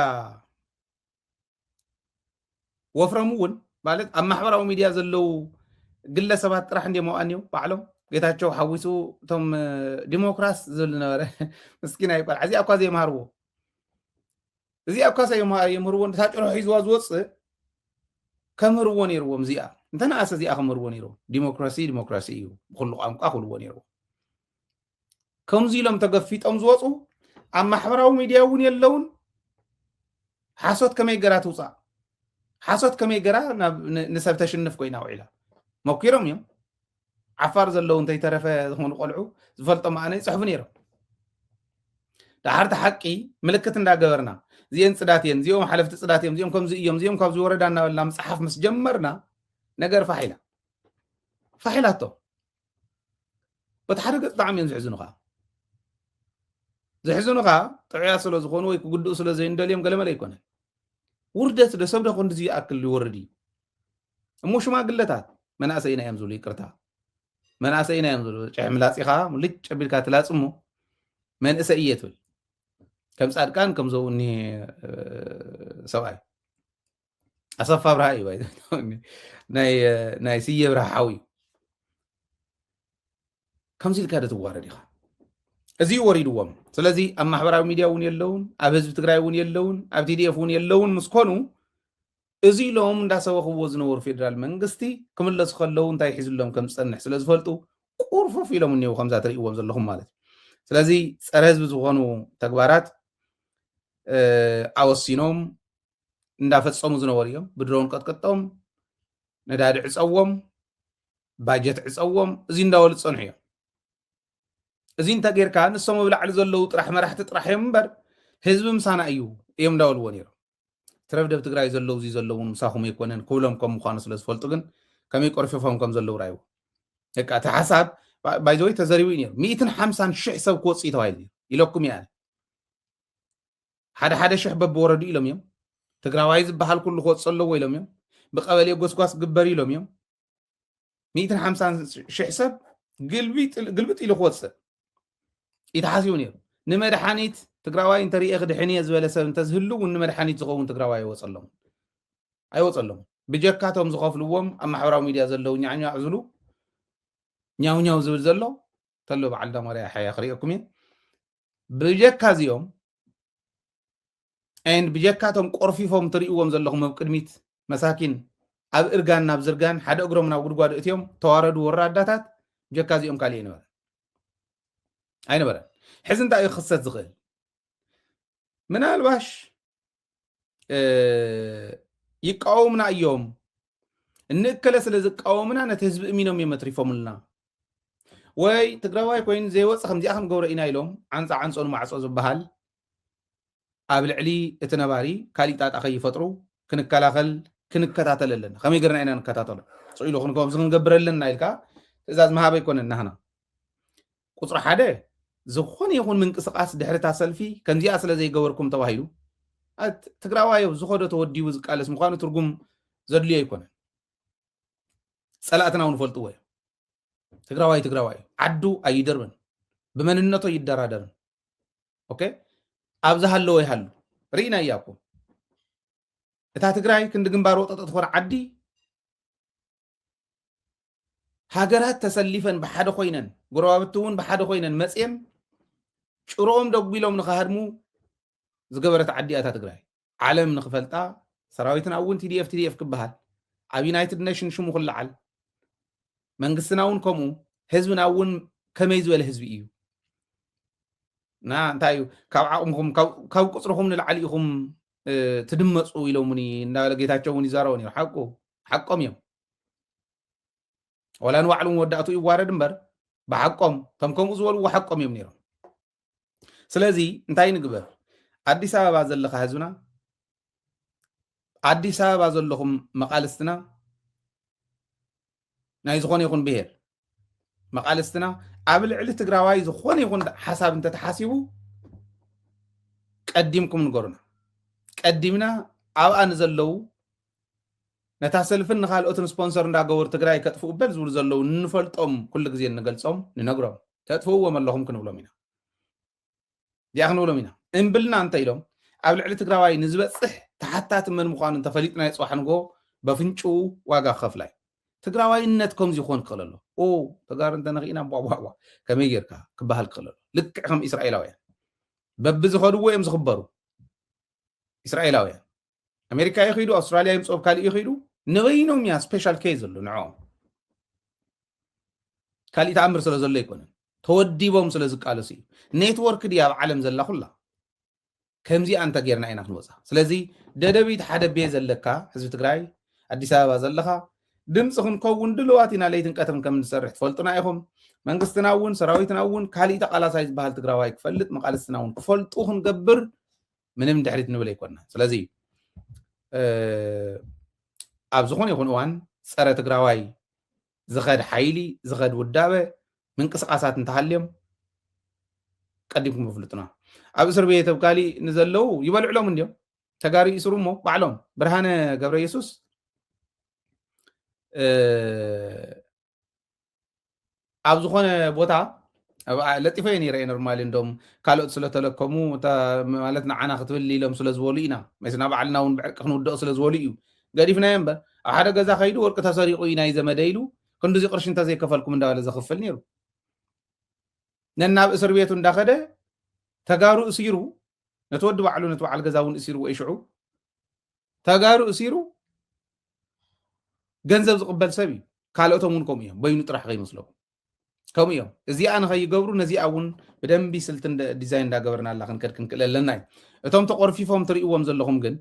ወፍረሙ እውን ማለት ኣብ ማሕበራዊ ሚድያ ዘለው ግለሰባት ጥራሕ እንዲዮም ኣብኣንዮ ባዕሎም ጌታቸው ሓዊሱ እቶም ዲሞክራስ ዝብል ነበረ ምስኪና ይባል እዚ ኣብካ ዘይመሃርዎ እዚ ኣብካ ዘይመሃርዎ ታጭሮ ሒዝዋ ዝወፅእ ከምህርዎ ነይርዎም እዚኣ እንተነኣሰ እዚኣ ከምህርዎ ነይሮም ዲሞክራሲ ዲሞክራሲ እዩ ብኩሉ ቋንቋ ክብልዎ ነይርዎም ከምዚ ኢሎም ተገፊጦም ዝወፁ ኣብ ማሕበራዊ ሚድያ እውን የለውን ሓሶት ከመይ ገራ ትውፃእ ሓሶት ከመይ ገራ ንሰብ ተሽንፍ ኮይና ውዒላ መኪሮም እዮም ዓፋር ዘለው እንተይተረፈ ዝኾኑ ቆልዑ ዝፈልጦም ኣነ ይፅሕፉ ነይሮም ዳሓርቲ ሓቂ ምልክት እንዳገበርና እዚአን ፅዳት እየን እዚኦም ሓለፍቲ ፅዳት እዮም እዚኦም ከምዚ እዮም እዚኦም ካብዚ ወረዳ እናበልና መፅሓፍ ምስ ጀመርና ነገር ፋሒላቶ በቲ ሓደ ገፅ ብጣዕሚ እዮም ዝሕዝኑኻ ጥዑያ ስለ ዝኾኑ ወይ ክጉድኡ ስለ ዘይንደልዮም ገለመለ ኣይኮነን ውርደት ዶ ሰብ ዶ ክንዲ ዝኣክል ይወርድ እዩ እሞ ሽማግለታት መናእሰይና እዮም ዝብሉ ይቅርታ መናእሰይና እዮም ዝብሉ ጭሕ ምላፂኻ ሙልጭ ኣቢልካ ትላፅ እሞ መንእሰይ እየ ትብል ከም ፃድቃን ከም ዘውኒ ሰብኣይ ኣሰፋ ብርሃ እዩ ናይ ስየ ብርሃ ሓዊ እዩ ከምዚ ኢልካ ዶ ትዋረድ ኢኻ እዚ ወሪድዎም ስለዚ ኣብ ማሕበራዊ ሚድያ እውን የለውን ኣብ ህዝቢ ትግራይ እውን የለውን ኣብ ቲዲኤፍ እውን የለውን ምስኮኑ እዚ ኢሎም እንዳሰበኽዎ ዝነበሩ ፌደራል መንግስቲ ክምለሱ ከለው እንታይ ሒዝሎም ከም ዝፀንሕ ስለ ዝፈልጡ ቁርፉፍ ኢሎም እኒው ከምዛ ትርእይዎም ዘለኹም ማለት ስለዚ ፀረ ህዝቢ ዝኾኑ ተግባራት ኣወሲኖም እንዳፈፀሙ ዝነበሩ እዮም ብድሮን ቀጥቅጦም ነዳዲ ዕፀዎም ባጀት ዕፀዎም እዚ እንዳበሉ ዝፀንሑ እዮም እዚ እንታይ ጌርካ ንሶም ኣብ ላዕሊ ዘለው ጥራሕ መራሕቲ ጥራሕ እዮም እምበር ህዝቢ ምሳና እዩ እዮም እንዳበልዎ ነይሮም ትረፍ ደብ ትግራይ ዘለው እዚ ዘለውን ምሳኹም ኣይኮነን ክብሎም ከም ምዃኑ ስለ ዝፈልጡ ግን كمي قرففهم كم زلوا رايو هيك تحسب بايزوي تزريوين يرو 150 شح سب كوصي توهايزي يلوكم يعني حدا شح ببوردو إلهم يوم تقراواي زبحال كل خوص صلوا إلهم يوم بقبلي قوس قبر إلهم يوم 150 شح سب قلبت إلو خوص يتحاسيون يرو نمدحانيت تقراواي انت ريق دحيني زباله سب انت زهلو ونمدحانيت زغون تقراواي وصلهم أيوصلهم بجكاتهم زغفلوهم أما حوراو ميديا زلو نعنيو عزلو نياو زبل زلو تلو بعلدا مريا حيا خريقكم بجكا زيوم ان بجكاتهم قرفيفهم تريقوهم زلهم بقدميت مساكين اب ارغان ناب زرغان حدا اغروم ناب غدغاد اتيوم تواردو وراداتات بجكا زيوم كالي نبر اي نبر حزن تا يخصت زغل من الواش يقاومنا ايوم انكله سلاز قاومنا نتهزب امينهم يمتريفهم لنا ወይ ትግራዋይ ኮይኑ ዘይወፅእ ከምዚኣ ክንገብሮ ኢና ኢሎም ዓንፃኑ ማዕፆ ዝበሃል ኣብ ልዕሊ እቲ ነባሪ ካሊእ ጣጣ ከይፈጥሩ ክንከላኸል ክንከታተል ኣለና ከመይ ገርና ኢና ንከታተሎ ፅኢሉ ክንከምዚ ክንገብረለና ኢልካ ትእዛዝ መሃበ ይኮነን ናህና ቁፅሪ ሓደ ዝኾነ ይኹን ምንቅስቃስ ድሕሪታ ሰልፊ ከምዚኣ ስለ ዘይገበርኩም ተባሂሉ ትግራዋይ ዝኸዶ ተወዲቡ ዝቃለስ ምዃኑ ትርጉም ዘድልዮ ኣይኮነን ፀላእትና እውን ፈልጥዎ ትግራዋይ ዓዱ ኣይደርብን ብመንነቶ ይደራደርን ኦኬ ኣብዛ ሃለወ ይሃሉ ርኢና እያኩም እታ ትግራይ ክንዲ ግንባር ወጠጥ ትኾነ ዓዲ ሃገራት ተሰሊፈን ብሓደ ኮይነን ጎረባብቲ እውን ብሓደ ኮይነን መፅየም ጭሮኦም ደጉቢሎም ንኸሃድሙ ዝገበረት ዓዲ እታ ትግራይ ዓለም ንኽፈልጣ ሰራዊትና እውን ቲዲኤፍ ክበሃል ኣብ ዩናይትድ ኔሽን ሽሙ ክለዓል መንግስትና እውን ከምኡ ህዝብና እውን ከመይ ዝበለ ህዝቢ እዩ ና እንታይ ካብ ዓቕምኩም ካብ ቁፅርኩም ንላዕሊ ኢኹም ትድመፁ ኢሎሙኒ እንዳበለ ጌታቸው እውን ይዛረቡ ነይሩ ሓቆም እዮም ወላ ንባዕሉ ወዳእቱ ይዋረድ እምበር ብሓቆምቶም ከምኡ ዝበልዎ ሓቆም እዮም ነይሮም ስለዚ እንታይ ንግበር ኣዲስ ኣበባ ዘለካ ህዝብና ኣዲስ ኣበባ ዘለኹም መቃልስትና ናይ ዝኾነ ይኹን ብሄር መቃልስትና ኣብ ልዕሊ ትግራዋይ ዝኾነ ይኹን ሓሳብ እንተተሓሲቡ ቀዲምኩም ንገሩና ቀዲምና ኣብኣ ንዘለዉ ነታ ሰልፍን ንኻልኦትን ስፖንሰር እንዳገበሩ ትግራይ ከጥፍኡ በል ዝብሉ ዘለዉ ንፈልጦም ኩሉ ግዜ ንገልፆም ንነግሮም ተጥፍእዎም ኣለኹም ክንብሎም ኢና እዚኣ ክንብሎም ኢና እምብልና እንተ ኢሎም ኣብ ልዕሊ ትግራዋይ ንዝበፅሕ ተሓታት መን ምዃኑ እንተፈሊጥና ይፅዋሕ ንጎ በፍንጭኡ ዋጋ ክኸፍላ እዩ ትግራዋይነት ከምዚ ይኾን ክኽእል ኣሎ ተጋሩ እንተነኺእና ቧቧ ከመይ ጌርካ ክበሃል ክኽእል ኣሎ ልክዕ ከም እስራኤላውያን በብዝኸድዎ እዮም ዝኽበሩ እስራኤላውያን ኣሜሪካ ይኸይዱ ኣውስትራልያ ይምፅኦም ካሊእ ይኸይዱ ንበይኖም እያ ስፔሻል ኬዝ ኣሎ ንዕኦም ካሊእ ተኣምር ስለ ዘሎ ኣይኮነን ተወዲቦም ስለ ዝቃለሱ እዩ ኔትወርክ ድያ ኣብ ዓለም ዘላ ኩላ ከምዚኣ እንተ ጌርና ኢና ክንወፃ ስለዚ ደደቢት ሓደ ቤ ዘለካ ህዝቢ ትግራይ ኣዲስ ኣበባ ዘለካ ድምፂ ክንከውን ድልዋት ኢና ለይትን ቀትርን ከም ንሰርሕ ትፈልጡና ኢኹም መንግስትና እውን ሰራዊትና እውን ካሊእ ተቃላሳይ ዝበሃል ትግራዋይ ክፈልጥ መቃልስትና እውን ክፈልጡ ክንገብር ምንም ድሕሪት ንብል ኣይኮንና ስለዚ ኣብ ዝኾነ ይኹን እዋን ፀረ ትግራዋይ ዝኸድ ሓይሊ ዝኸድ ውዳበ ምንቅስቃሳት እንተሃልዮም ቀዲምኩም ፍልጡና ኣብ እስር ቤት ኣብ ካሊእ ንዘለዉ ይበልዕሎም እንዲዮም ተጋሩ ይስሩ እሞ ባዕሎም ብርሃነ ገብረ ኢየሱስ ኣብ ዝኾነ ቦታ ለጢፈ ነይረ ኖርማሊ እንደም ካልኦት ስለተለከሙ ማለት ንዓና ክትብል ኢሎም ስለ ዝበሉ ኢና መስና ባዕልና እውን ብዕርቂ ክንውድቕ ስለ ዝበሉ እዩ ገዲፍናዮ እምበር ኣብ ሓደ ገዛ ከይዱ ወርቂ ተሰሪቑ እዩ ናይ ዘመደ ኢሉ ክንዱዚ ቅርሺ እንተዘይከፈልኩም እንዳበለ ዘኽፍል ነይሩ ነናብ እስር ቤቱ እንዳኸደ ተጋሩ እሲሩ ነቲ ወዲ ባዕሉ ነቲ በዓል ገዛ እውን እሲሩ ወይ ሽዑ ተጋሩ እሲሩ ገንዘብ ዝቕበል ሰብ እዩ ካልኦቶም እውን ከምኡ እዮም በይኑ ጥራሕ ከይመስሎም ከምኡ እዮም እዚኣ ንኸይገብሩ ነዚኣ እውን ብደንቢ ስልትን ዲዛይን እንዳገበርና ኣላ ክንከድ ክንክእል ኣለና እዩ እቶም ተቆርፊፎም ትርእይዎም ዘለኹም ግን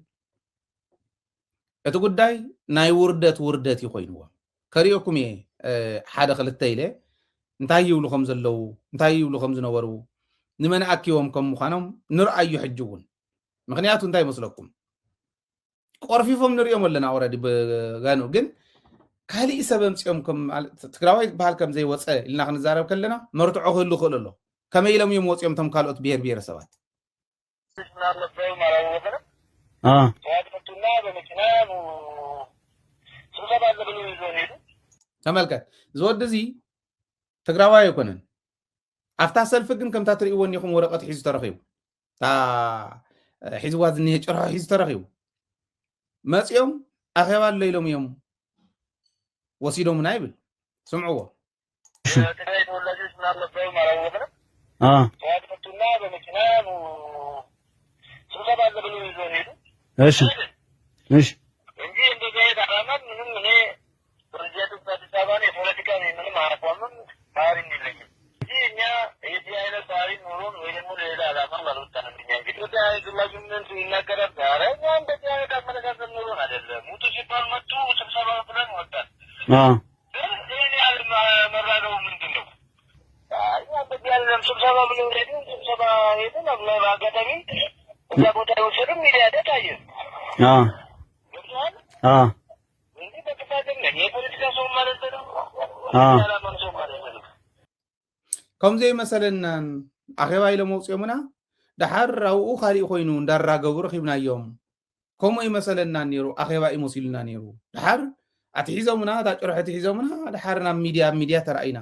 እቲ ጉዳይ ናይ ውርደት ይኮይንዎም ከሪኦኩም እየ ሓደ ክልተ ኢለ እንታይ ይብሉ ከም ዘለዉ እንታይ ይብሉ ከም ዝነበሩ ንመን ኣኪቦም ከም ምዃኖም ንርአዩ ሕጂ እውን ምክንያቱ እንታይ ይመስለኩም ቆርፊፎም ንሪኦም ኣለና ኦረዲ ብጋኑ ግን ካልእ ሰበም ጽዮምኩም ትግራዋይ ባህል ከም ዘይ ወፀ ኢልና ክንዛረብ ከለና መርትዖ ክህሉ ክእል ኣሎ ከመይ ኢሎም እዮም ወፂኦም ቶም ካልኦት ብሄር ብሄረሰባት ተመልከት ዝወዲ እዚ ትግራዋይ ኣይኮነን ኣብታ ሰልፊ ግን ከምታ ትርእይዎን ኢኹም ወረቐት ሒዙ ተረኺቡ ሒዝዋ ዝኒሄ ጭርሖ ሒዙ ተረኺቡ መፂኦም ኣኼባ ኣሎ ኢሎም እዮም ወሲዶምና ይብል ስምዕዎ እሺ እሺ ከምዚ መሰለና ኣኼባ ኢሎም ወፂኦምና ድሓር ኣብኡ ካልእ ኮይኑ እንዳራገቡ ረኺብናዮም ከምኡ መሰለና ነይሩ ኣኼባ ይመስሉና ነይሩ ድሓር ኣትሒዞምና ታጭርሖት ሒዞምና ድሓር ናብ ሚድያ ተራእይና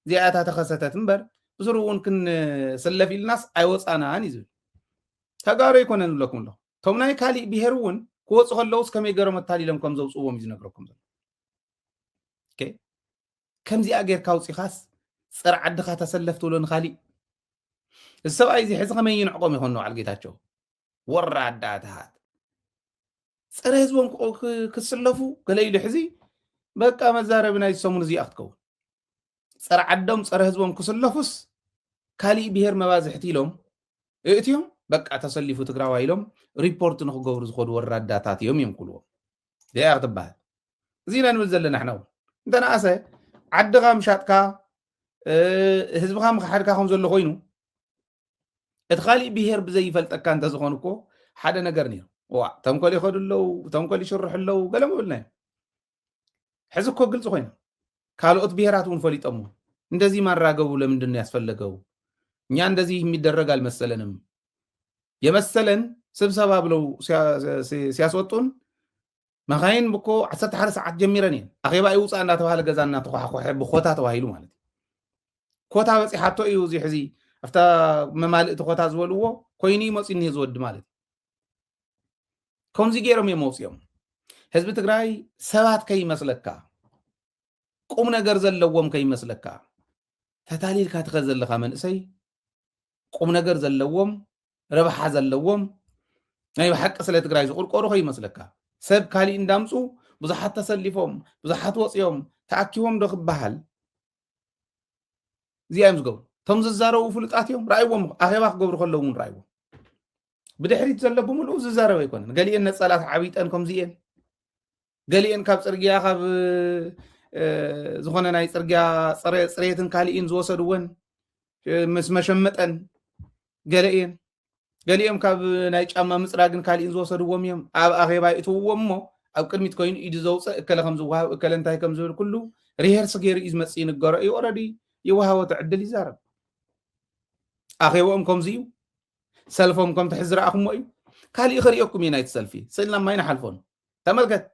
እዚኣታ ተኸሰተት እምበር ብስሩ እውን ክንስለፍ ኢልናስ ኣይወፃናን እዩ ዝብል ተጋሩ ይኮነን ብለኩም ኣሎ ቶም ናይ ካልእ ብሄር እውን ክወፁ ከለውስ ከመይ ገይሮም ኣታሊሎም ከም ዘውፅዎም እዩ ዝነግረኩም ዘሎ ከምዚኣ ጌርካ ውፂኻስ ፀር ዓድኻ ተሰለፍ ትብሎ ንኻሊእ እዚ ሰብኣይ እዚ ሕዚ ከመይ ይንዕቆም ይኾን በዓል ጌታቸው ወራዳታት ፀረ ህዝቦም ክስለፉ ገለ ኢሉ ሕዚ በቃ መዛረቢ ናይ ሰሙን እዚኣ ክትከውን ፀረ ዓዶም ፀረ ህዝቦም ክስለፉስ ካልእ ብሄር መባዝሕቲ ኢሎም እእትዮም በቃ ተሰሊፉ ትግራዋይ ኢሎም ሪፖርት ንክገብሩ ዝኸዱ ወራዳታት እዮም ክብልዎም እዚኣ ክትበሃል እዚ ኢና ንብል ዘለና ንሕና እውን እንተነኣሰ ዓድኻ ምሻጥካ ህዝብኻ ምክሓድካ ከም ዘሎ ኮይኑ እቲ ካልእ ብሄር ብዘይፈልጠካ እንተዝኾኑ እኮ ሓደ ነገር ነይሩ ዋ ተንኮል ይኸዱ ኣለው ተንኮል ይሽርሑ ኣለው ገለ ምብልና እዮም ሕዚ እኮ ግልፂ ኮይና ካልኦት ብሄራት እውን ፈሊጦም እንደዚህ ማራገቡ ለምንድን ነው ያስፈለገው እኛ እንደዚህ የሚደረግ አልመሰለንም የመሰለን ስብሰባ ብለው ሲያስወጡን መኻይን ብኮ 11 ሰዓት ጀሚረን ኣኼባ ይውፃ እንዳተባሃለ ገዛ እናተኳሓኳሐ ብኮታ ተባሂሉ ማለት ኮታ በፂሓቶ እዩ እዚ ሕዚ afta መማልእቲ ኮታ ዝበልዎ ኮይኑ ይመፅኒ ዝወድ ማለት ከምዚ ገይሮም የመውፅዮም ህዝቢ ትግራይ ሰባት ከይመስለካ ቁም ነገር ዘለዎም ከይመስለካ ተታሊልካ ትኸዘለካ መንእሰይ ቁም ነገር ዘለዎም ረብሓ ዘለዎም ናይ ሓቂ ስለ ትግራይ ዝቁርቆሩ ከይመስለካ ሰብ ካሊእ እንዳምፁ ብዙሓት ተሰሊፎም ብዙሓት ወፅዮም ተኣኪቦም ዶ ክበሃል እዚኦም ዝገብሩ ቶም ዝዛረቡ ፍሉጣት እዮም ራእይዎም ኣኼባ ክገብሩ ከለዉ እውን ራእይዎም ብድሕሪት ዘሎ ብምሉእ ዝዛረበ ኣይኮነን ገሊአን ነፀላት ዓቢጠን ከምዚአን ገሊአን ካብ ፅርግያ ካብ ዝኾነ ናይ ፅርግያ ፅሬትን ካሊእን ዝወሰድወን ምስ መሸመጠን ገሊኦም ካብ ናይ ጫማ ምፅራግን ካሊእን ዝወሰድዎም እዮም ኣብ ኣኼባ ይእትውዎም እሞ ኣብ ቅድሚት ኮይኑ ኢዱ ዘውፅእ እከለ ከም ዝወሃብ እከለ እንታይ ከም ዝብል ኩሉ ሪሄርስ ገይሩ እዩ ዝመፅእ ይንገሮ እዩ ኦልሬዲ ይወሃቦ ዕድል ይዛረብ ኣኼቦኦም ከምዚ እዩ ሰልፎም ከም ትሕዚ ረኣኹሞ እዩ ካሊእ ክሪኦኩም እዩ ናይቲ ሰልፊ ስእልና ማይና ሓልፎን ተመልከት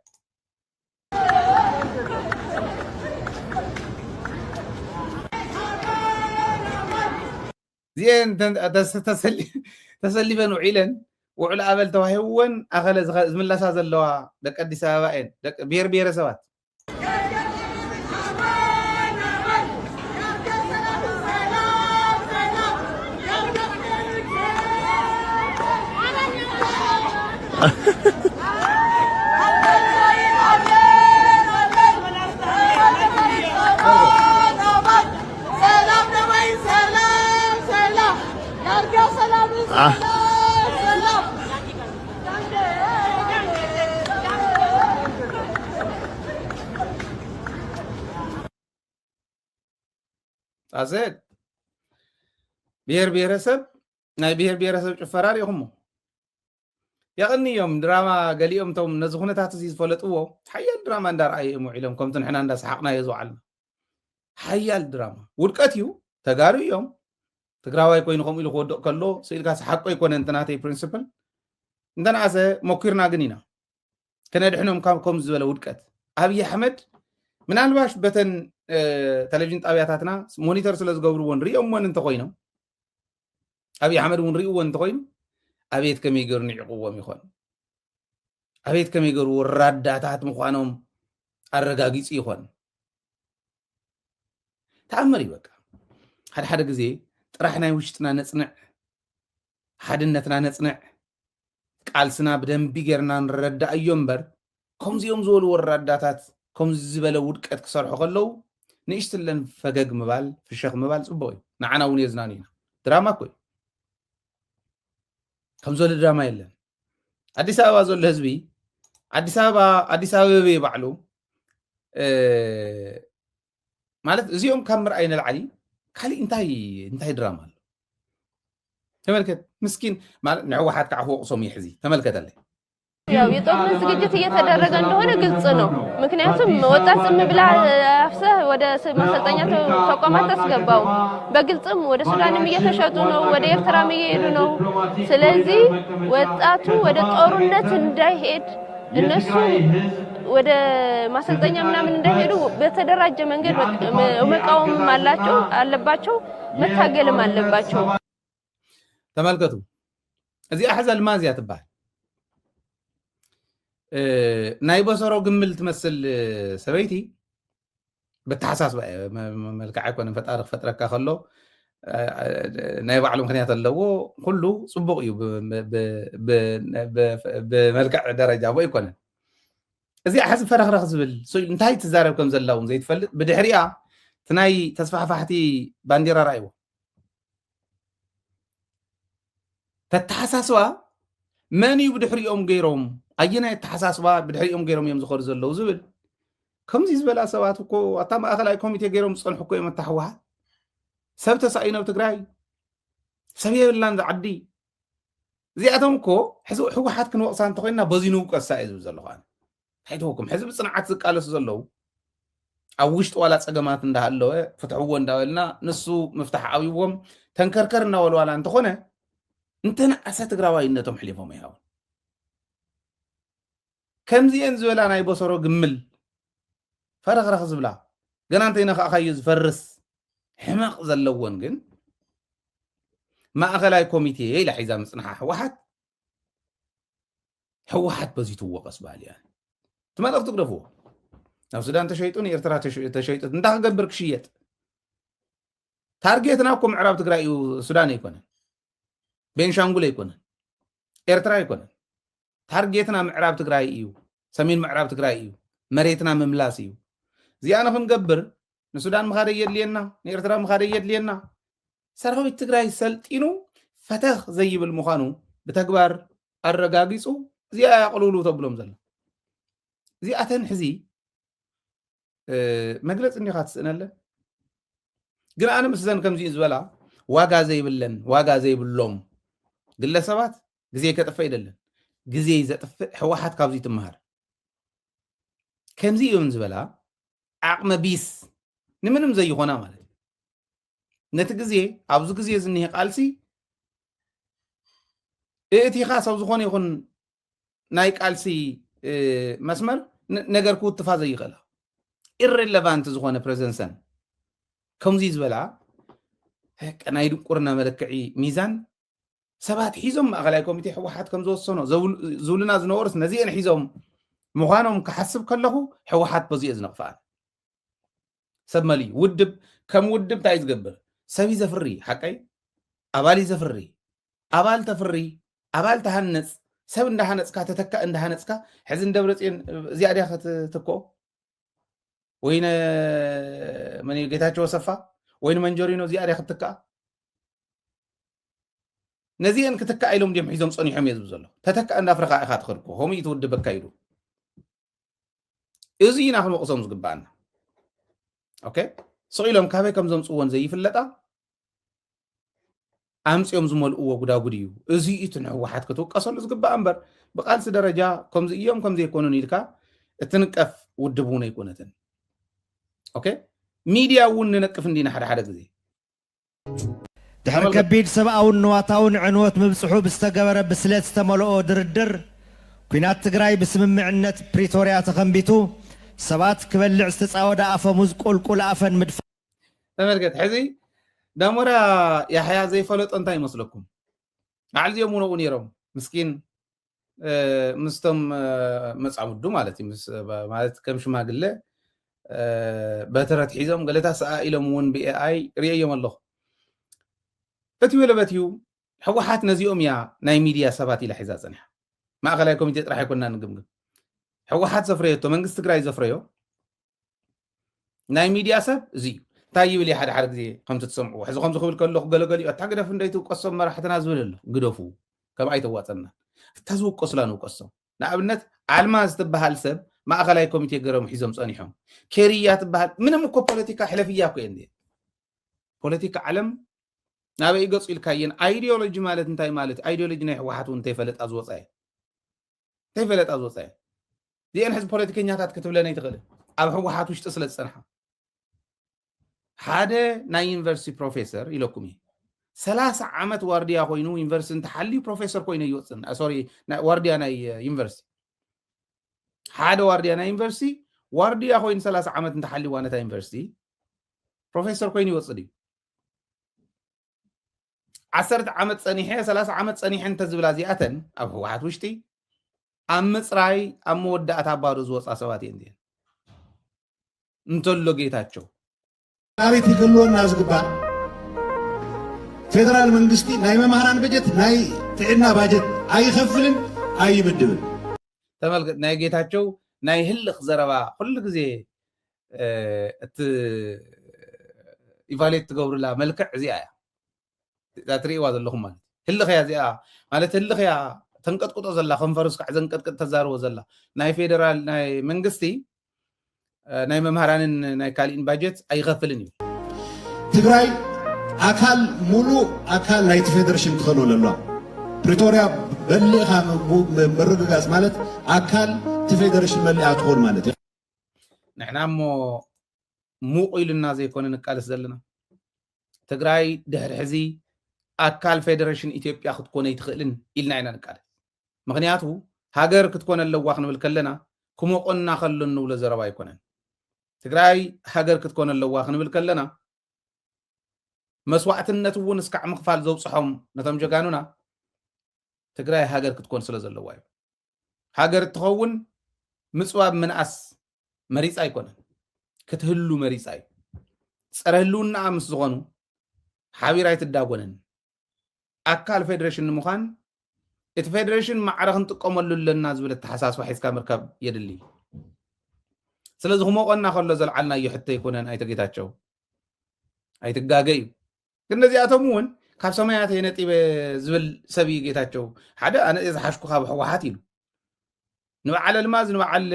زين تسلفن وعيلن وعلى أبل توهون أخل زمن الله ساز اللوا دك أدي سبائن دك بير سوات أزيد بير سب ناي بير سب شفرار يخمو يغني يوم دراما قال يوم توم نزخونة تاتزيز فلتوه حيال دراما ندار أي معلم كم تنحنا نداس حقنا يزوعلنا حيال دراما وركاتيو تجارو يوم تقراوا يكون يخم إلى خود كله سيل كاس حق يكون أنتنا تي principle عندنا عزة مكيرنا جنينا كنا دحنهم كم زولا وركات أبي أحمد من الواش بتن تلفزيون أبياتنا مونيتور سلز جبرون ريوم وين انتقينا أبي أحمد ونريو وانتقينا أبيت كم يقرني قوة مخون أبيت كم يقروا الردات مخوانهم الرجاجيس يخون تأمري بقى هاد جزء رحنا وشتنا نصنع حدنتنا نصنع قال سنا بدن بيجرنا نرد أيوم بر كم زيوم زول والردات كم زبالة ودك كسر حقلو نيشتلن فجج مبال في الشيخ مبال صبوي نعنا ونيزنانينا دراما كوي كم زول دراما يلن أديس أبا زول هزبي أديس أبا بيبعلو مالت زيوم كامر أين العلي خلي انتهي دراما تملكت مسكين مال نعو حد كعفو قصوم يحزي تملكت اللي ያው የጦርነት ዝግጅት እየተደረገ እንደሆነ ግልጽ ነው። ምክንያቱም ወጣት ዝም ብላ አፍሰህ ወደ ማሰልጠኛ ተቋማት አስገባው። በግልጽም ወደ ሱዳንም እየተሸጡ ነው፣ ወደ ኤርትራም እየሄዱ ነው። ስለዚህ ወጣቱ ወደ ጦርነት እንዳይሄድ እነሱ ወደ ማሰልጠኛ ምናምን እንዳይሄዱ በተደራጀ መንገድ መቃወም አለባቸው፣ መታገልም አለባቸው። ተመልከቱ እዚህ አሕዘል ማዝያ ትባል ናይ በሰሮ ግምል ትመስል ሰበይቲ ብተሓሳስ መልክዓ ይኮነ ፈጣሪ ክፈጥረካ ከሎ ናይ ባዕሉ ምክንያት ኣለዎ ኩሉ ፅቡቅ እዩ ብመልክዕ ደረጃ ቦ ይኮነን እዚ ሓዚ ፈረኽረኽ ዝብል እንታይ ትዛረብ ከም ዘላ እውን ዘይትፈልጥ ብድሕሪኣ እቲ ናይ ተስፋሕፋሕቲ ባንዴራ ራእይዎ ተተሓሳስባ መን እዩ ብድሕሪኦም ገይሮም أينا التحساسبا بدحريهم غيرهم يمزخور زلو زبل كم زي زبل أسوات وكو أتام أخلا كوميتي غيرهم صنع حكومة التحوها سبت سعينا وتقراي سبيه اللان عدي زي أتمكو حزو حد كن وقصان تقولنا بزينو كسائز زلوان حيدوكم حزب صنعت زقالس زلو أوشت ولا تسقمات نده اللو فتحوا نداولنا نسو مفتاح عويوم تنكركرنا ولا أنت خونه انتنا أسات قراوي إنتم حليفهم يهاون كم زين زولا ناي بصرو جمل فرغ زبلا جنانتينا خايز فرس حماق زلون جن ما أغلاي كوميتي إلى حزام صنحة واحد بزيتو وقص بالي يعني تما تقدر تقرفوه لو سودان تشيطون إرترا تشيطون انت قبرك شيت تارجيتنا كم عرب تقرأيو سودان يكون بين شانغول يكون إرترا يكون تارجيتنا معراب تقرأي إيو سمين معراب تقرأي إيو مريتنا مملاس إيو زيانا فنقبر نسودان مخاري يد لينا نيرترا مخاري يد لينا سرهو تقرأي سلطينو فتخ زي بالمخانو بتكبر الرقاقيسو زيا يقولولو تبلوم زل زي أتن حزي مقلت إني خات سنة قل أنا مسزان كم زي إزولا واقا زي باللن واقا زي باللوم قل له سبات زي كتفاي دلن جزي زطفء حواحات كابزي تمهر كم زي يوم زبلا عقم بيس نمنم زي يخونا مالي نتجزي عبزو جزي زنيه قالسي اتي خاص عبزو خوني يخون نايك قالسي مسمر نجر كود تفازي يغلا irrelevant زخونه بريزنسن كم زي زبلا هيك انا يدو قرنا ملكعي ميزان سبات حيزم أغلى كوميتي حواحد كم زوج صنو زولنا زنورس نزيان حيزم مغانم كحسب كله حواحد بزيز نقفان سب مالي ودب كم ودب تايز قبر سبي زفري حقي أبالي زفري أبال تفري أبال تهنس سب إن هنس كاتتكا إن هنس كا حزن دبرت إن زيادة خت تكو وين من يجتاج وصفة وين منجورينو زيادة خت تكا نزيان كتكا إلهم ديم حيزم صني حميز بزلو تتكا أن أفرقا إخات خرقو هم يتود بكايدو إزينا هم قصهم زقبانا أوكي سؤالهم كافي كم زم صوان زي فلتا أمسيهم زملؤوا وغداغديو ازي اتنع واحد كتوقصل زغبا امبر بقالس درجه كمز يوم كمز يكونون يلكا اتنقف ودبونه يكونتن اوكي ميديا ون نقف اندينا حدا غزي دحر كبيد سباون نواتاون عنوت مبصحو بستغبر بسلات استملؤ دردر كينات تግራይ بسممعنت بريتوريا تخنبيتو سبات كبلع استصاودا افمز قلقل افن مدف تمرقت حزي دامورا يا حيا زي فلط انت يمسلكم عالزيوم ونو نيرم مسكين مستم مصعمدو مالتي مالت كم شماغله بترت حيزم قالتا سائلهم ون بي اي رييم الله فتيو لبتيو حوحات نزيوم يا ناي ميديا سبات الى حزا صنح ما اغلاي كوميتي راح يكوننا نغمغم حوحات زفريتو منغست تግራይ زفريو ناي ميديا سب زي تايب لي حد زي خمسة تسمعوا حزو خمسة خبل كله قلقلي أتحقق في نديتو قصة مرة حتى نازل له قدوفو كم أي تواتنا تزوق قصلانو قصة نعبنت علماز تبهال سب ما أغلاي كوميتي قرم حزم صانيحهم كيريات تبهال منهم كو بوليتيكا حلفية كويندي بوليتيكا علم نابي يقص الكاين ايديولوجي مالت انتاي مالت ايديولوجي ناي حوحات وانتي فلت أزوصاي تفلت أزوصاي دي أن حزب بوليتيكا نياتات كتب لنا يتغل أو حوحات وش تصلت صنحة حدا نا يونيفرسيتي بروفيسور يلوكمي 30 عامات وارديا خوينو يونيفرسيتي تحلي بروفيسور كوينه يوصن سوري وارديا نا يونيفرسيتي حدا وارديا نا يونيفرسيتي وارديا خوين 30 عامات تحلي وانا تا يونيفرسيتي بروفيسور كوينه يوصدي 10 عامات صنيحه 30 عامات صنيحه انت زبلازياتن او حوحات وشتي امصراي امودات ابارو زوصا سبات يندي انتلو ጌታቸው አቤት ይገሉና አዝግባ ፌደራል መንግስቲ ናይ መማህራን በጀት ናይ ጥዕና ባጀት አይከፍልን አይብድብን ተመልከት ናይ ጌታቸው ናይ ህልኽ ዘረባ ሁሉ ግዜ እት ኢቫሌት ትገብሩላ መልክዕ እዚኣ ዛትሪዋ ዘለኹም ማለት ህልኽ ያ እዚኣ ማለት ህልኽ ያ ተንቀጥቅጦ ዘላ ከንፈርስ ካዕ ዘንቀጥቅጥ ተዛርቦ ዘላ ናይ ፌደራል ናይ መንግስቲ ናይ መማህራንን ናይ ካሊን ባጀት አይከፍልን እዩ ትግራይ አካል ሙሉ አካል ናይ ፌደሬሽን ትኸኖ ለሏ ፕሪቶሪያ በልኻ መረጋጋጽ ማለት አካል ፌደሬሽን መልያ ትሆን ማለት ንሕናሞ ሙቁይልና ዘይኮነ ንቃለስ ዘለና ትግራይ ድሕሪ ሕዚ አካል ፌደሬሽን ኢትዮጵያ ክትኮነ ይትኽእልን ኢልና ኢና ንቃለስ ምክንያቱ ሃገር ክትኮነ ኣለዋ ክንብል ከለና ክሞቆና ከሎ ንብሎ ዘረባ ኣይኮነን ትግራይ ሃገር ክትኮነ ኣለዋ ክንብል ከለና መስዋዕትነት እውን እስካዕ ምክፋል ዘውፅሖም ነቶም ጀጋኑና ትግራይ ሃገር ክትኮን ስለ ዘለዋ እዩ ሃገር ትኸውን ምጽዋብ ምንኣስ መሪፃ ኣይኮነን ክትህሉ መሪፃ እዩ ፀረ ህልውና ምስ ዝኾኑ ሓቢራይ ትዳጎነን ኣካል ፌደሬሽን ንምዃን እቲ ፌደሬሽን ማዕረ ክንጥቀመሉ ኣለና ዝብል ተሓሳስባ ሒዝካ ምርከብ የድሊ ስለዚ ክሞቆና ከሎ ዘልዓልና እዩ ሕተ ይኮነን ኣይተጌታቸው ኣይትጋገይ ግን ነዚኣቶም እውን ካብ ሰማያት የነጢበ ዝብል ሰብ እዩ ጌታቸው ሓደ ኣነ ዝሓሽኩ ካብ ሕወሓት ኢሉ ንበዓል ልማዝ ንበዓል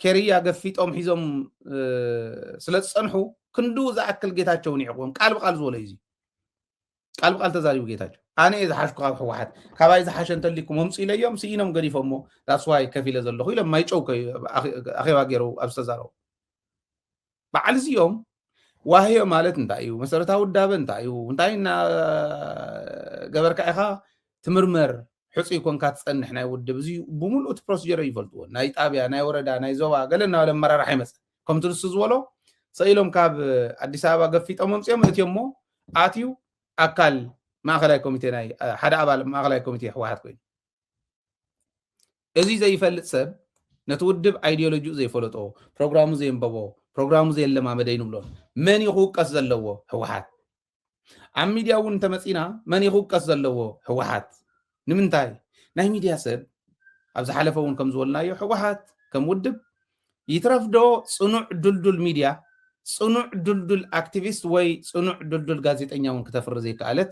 ኬርያ ገፊጦም ሒዞም ስለ ዝፀንሑ ክንዱ ዝኣክል ጌታቸው ንዕቆም ቃል ብቃል ዝበሎ እዩ ቃል ብቃል ተዛሪቡ ጌታቸው ኣነ ዝሓሽኩ ካብ ሕወሓት ካባይ ዝሓሸ እንተሊኩም መምፂ ኢለዮም ስኢኖም ገዲፎሞ ዳስዋይ ከፍ ኢለ ዘለኹ ኢሎም ማይጨው ኣኼባ ገይሩ ኣብ ዝተዛረቡ በዓል እዚኦም ዋህዮ ማለት እንታይ እዩ መሰረታዊ ውዳበ እንታይ እዩ እንታይ ገበርካ ኢኻ ትምርመር ሕፁይ ኮንካ ትፀንሕ ናይ ውድብ እዚ ብምሉእ እቲ ፕሮሲጀር ይፈልጥዎ ናይ ጣብያ ናይ ወረዳ ናይ ዞባ ገለና ወለ መራራሕ ይመፅእ ከምቲ ንሱ ዝበሎ ሰኢሎም ካብ ኣዲስ ኣበባ ገፊጦም መምፅኦም እትዮም ሞ ኣትዩ ኣካል ማእኸላይ ኮሚቴ ናይ ሓደ ኣባል ማእኸላይ ኮሚቴ ሕወሓት ኮይኑ እዚ ዘይፈልጥ ሰብ ነቲ ውድብ ኣይዲዮሎጂኡ ዘይፈለጦ ፕሮግራሙ ዘየንበቦ ፕሮግራሙ ዘየለማመደ ይንብሎ መን ይኽውቀስ ዘለዎ ሕወሓት ኣብ ሚድያ እውን እንተመፂና መን ይኽውቀስ ዘለዎ ሕወሓት ንምንታይ ናይ ሚድያ ሰብ ኣብ ዝሓለፈ እውን ከም ዝበልናዮ ሕወሓት ከም ውድብ ይትረፍዶ ፅኑዕ ዱልዱል ሚድያ ፅኑዕ ዱልዱል ኣክቲቪስት ወይ ፅኑዕ ዱልዱል ጋዜጠኛ እውን ክተፍሪ ዘይከኣለት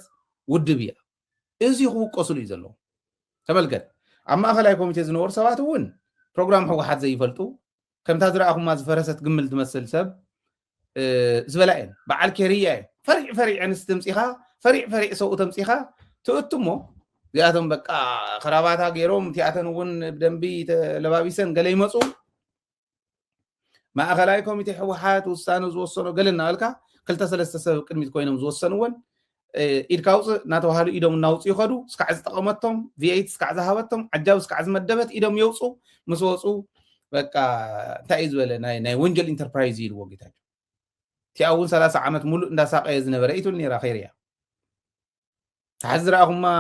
ውድብ እያ እዚ ክውቀስሉ እዩ ዘለዎ ተመልከት ኣብ ማእኸላይ ኮሚቴ ዝነበሩ ሰባት እውን ፕሮግራም ሕወሓት ዘይፈልጡ ከምታ ዝረኣኹማ ዝፈረሰት ግምል ትመስል ሰብ ዝበላ እየን በዓል ኬርያ እየ فريع أنس تمسيخا فريع سوء تمسيخا تؤتمو زياتهم بقى خراباتها غيروم تياتن ون بدنبي لبابيسن قال يمصو ما أخلاي كوميتي حوحات وسانو زوسنو قالنا قالكا كلتا سلسته سب قدميت كوينم زوسنون إيدكاوز ناتوهالو إيدوم ناوص يخدو سكعز تقمتهم V8 سكعز هاوتهم عجاو سكعز مدبت إيدوم يوصو مسوصو بقى تايز ولا ناي ونجل انتربرايز يلو وقتها تي أول 3 عامات ملو ندا ساق يزنبر رأيتو لني را خيريا تحزر أخما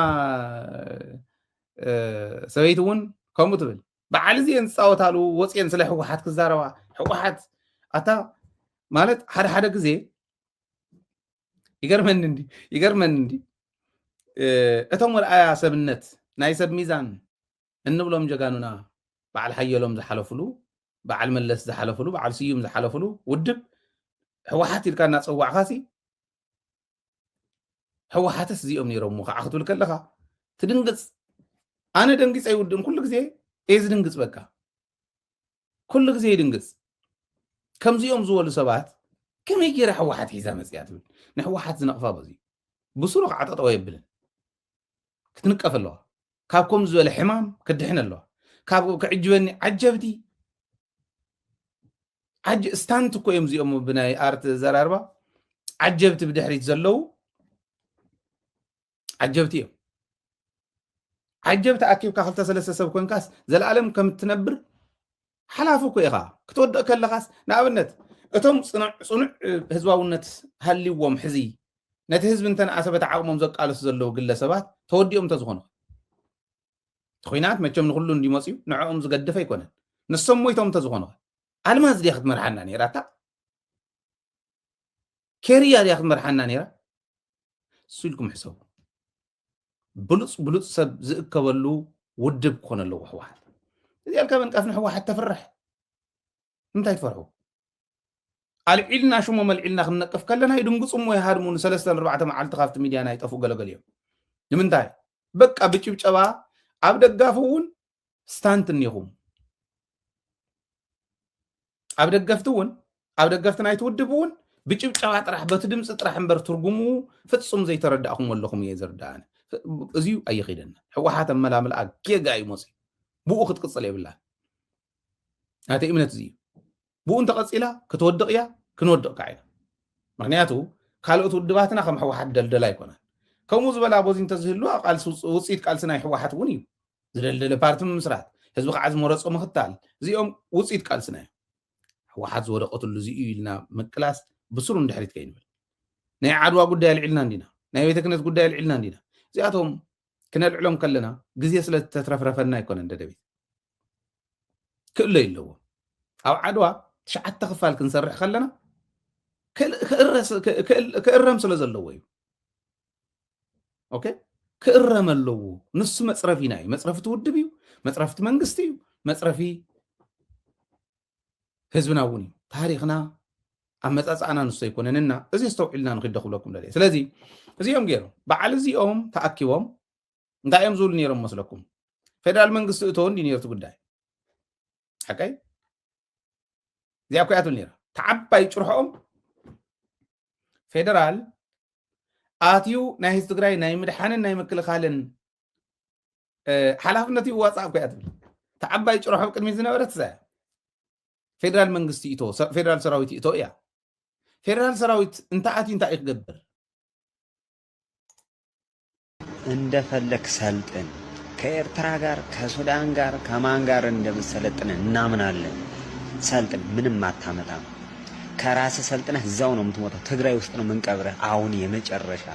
سويتون كم تبل بعد زين صوتالو وصين سلاح وحات كزاروا حوحات أتا مالت حدا كزي يقرمن عندي أتوم الآية سبنت ناي سب ميزان النبلهم جاكانونا بعد حيلهم زحلفلو بعد ملس زحلفلو بعد سيوم زحلفلو ودب حوحات اللي كان ناس أوع خاسي حوحات زيهم نيرمو أخذوا لك لها تدنقص أنا دنقص أي ودم كل جزء إيز دنقص بكا كل جزء دنقص كم زيهم زول سبات كم يجي راح واحد حزام زيادة نحو واحد زنقفا بزي بصورة عطت ويبلن كتنقف الله كابكم زول حمام كدحنا الله كابكم كعجبني عجبتي استانتكو يمزي أم بناي آرت زراربا عجبت بدحريت زلو عجبت أكيد كخلت سلسة سب كونكاس زل العالم كم تنبر حلافكو إخا كتود كلغاس نابنت أتم صنع هزواونت هاللي ومحزي نتهز بنتن عصبة عقمهم زق على سزلو قلة سبات توديهم تزغنوا تخوينات ما تشم نقولون دي مصيب نعم زقد في يكونن نسمو يتم تزغنوا الماز دي ياخد مرحنا نيراتا كيريا دي ياخد مرحنا نيرا سولكم حساب بلوص سب زقبلو ودب كون له واحد إذا كمان كافن حوا حتى فرح متى يفرحوا العلنا شو ما العلنا خلنا نقف كلنا يدنقص أمه يهارمون 3-4 معلت خافت ميديانا يطفوا قلقليهم لمنتاي بقى بتشبا عبد قافون ستانتن يهم عبد قفتنا يتودبون بتشبا طرح بتدمس طرح انبر ترجمو فتصم زي ترداكم ولكم يزردان ازيو اي خيدنا حواحات ملامل اكيغا يمصي بو خطقصل يبلا هاتي امنت زي بو انت قصيلا كتودق يا كنودق كاينا مغنياتو ካልኦት ውድባትና ከም ሕወሓት ደልደላ ይኮነ ከምኡ ዝበላ ቦዚን ተዝህሉ ቃል ውፅኢት ቃልሲ ናይ ሕወሓት እውን እዩ ዝደልደለ ፓርቲ ምስራት ህዝቢ ከዓ ዝመረፆ ምኽታል እዚኦም ውፅኢት ቃልስና እዩ ሕወሓት ዝወደቐትሉ እዚ እዩ ኢልና ምቅላስ ብስሩ እንድሕሪት ከይንብል ናይ ዓድዋ ጉዳይ ኣልዒልና እንዲና ናይ ቤተ ክህነት ጉዳይ ኣልዒልና እንዲና እዚኣቶም ክነልዕሎም ከለና ግዜ ስለ ተትረፍረፈና ይኮነ እንደደቤት ክእለ ይለዎ ኣብ ዓድዋ 9 ክፋል ክንሰርሕ ከለና كأرم سلزلوا ويو أوكي كأرم اللو نص مصرفي ناي مصرف تودبيو مصرف تمنجستيو مصرفي حزبنا وني تاريخنا أما أنا نص يكون إننا إذا استوعبنا نقدر دخلكم لليه سلازي إذا يوم غيره بعد زي يوم تأكيوم دائم زول نيرم مسلكم فدال منجست تون دي نيرت قداي حكاي زي أكو ياتو نيرة تعبى يشرحهم فيدرال آتيو ناهي تقرأي ناهي مدحانن ناهي مكلخالن حلافنتي واصعب كاتب تعبى يشرح بقد ميزنا ورتسا فيدرال منغستي إتو فيدرال سراويت إتو يا فيدرال سراويت انت آتي انت يقدر እንደፈለክ ሰልጥን ከኤርትራ ጋር ከሱዳን ጋር ከማን ጋር እንደምሰለጥን እናምናለን ሰልጥን ምንም አታመጣም ከራስ ሰልጥነህ እዛው ነው የምትሞተው ትግራይ ውስጥ ነው መንቀብረህ አሁን የመጨረሻ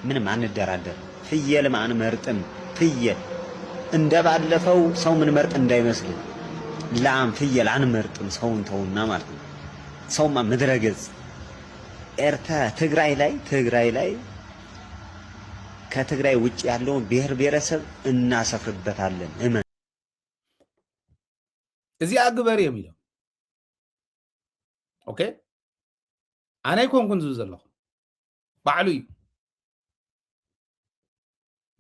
ምንም አንደራደር ፍየል ማን መርጥም ፍየል እንደባለፈው ሰው ምን መርጥ እንዳይመስል ላም ፍየል አንመርጥም ሰውን ተውና ማለት ነው ሰውማ ምድረገጽ ትግራይ ላይ ከትግራይ ውጭ ያለውን ብሔረሰብ እናሰፍርበታለን እመን እዚህ አግበር የሚለው ኦኬ أنا يكون كنت زلوا بعلوي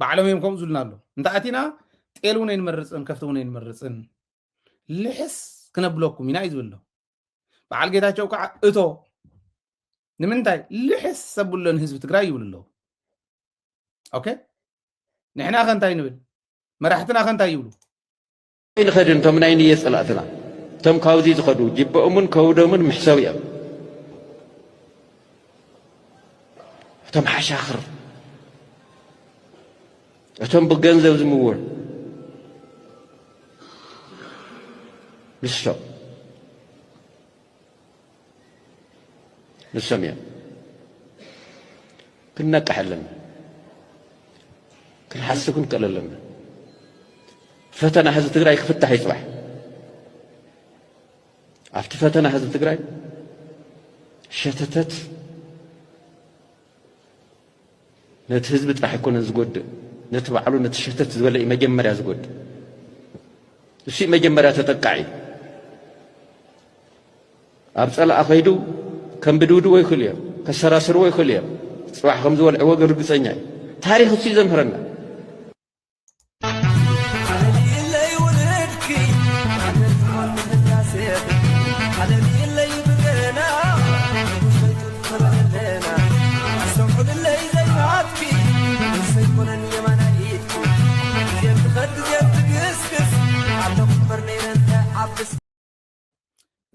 بعلهم يوم كم زلنا له أنت أتينا تقولون إن مرسن كفتون إن مرسن لحس كنا بلوكم ينايز ولا بعل كده شوكا إتو ንምንታይ ልሕስ ሰብሎን ህዝቢ ትግራይ ይብሉ ኣለዉ ኦኬ ንሕና ኸ እንታይ ንብል መራሕትና ኸ እንታይ ይብሉ ይንኸድን ቶም ናይ ንየ ፀላእትና ቶም ካብዚ ዝኸዱ ጅብኦምን ከውዶምን ምሕሰብ እዮም እቶም ሓሻኽር እቶም ብገንዘብ ዝምውዕ ንሶም እዮም ክንነቅሕ ኣለና ክንሓስብ ክንክእል ኣለና ፈተና ህዝቢ ትግራይ ክፍታሕ ይፅባሕ ኣብቲ ፈተና ህዝቢ ትግራይ ሸተተት ነቲ ህዝቢ ጥራሕ ኣይኮነን ዝጎድእ ነቲ ባዕሉ ነቲ ሸተት ዝበለ መጀመርያ ዝጎድእ እሱ መጀመርያ ተጠቃዒ ኣብ ፀላእ ኸይዱ ከም ብድውድዎ ይኽእሉ እዮም ከሰራስርዎ ይኽእሉ እዮም ፅባሕ ከም ዝበልዕዎ ግርግፀኛ እዩ ታሪክ እሱ ዘምህረና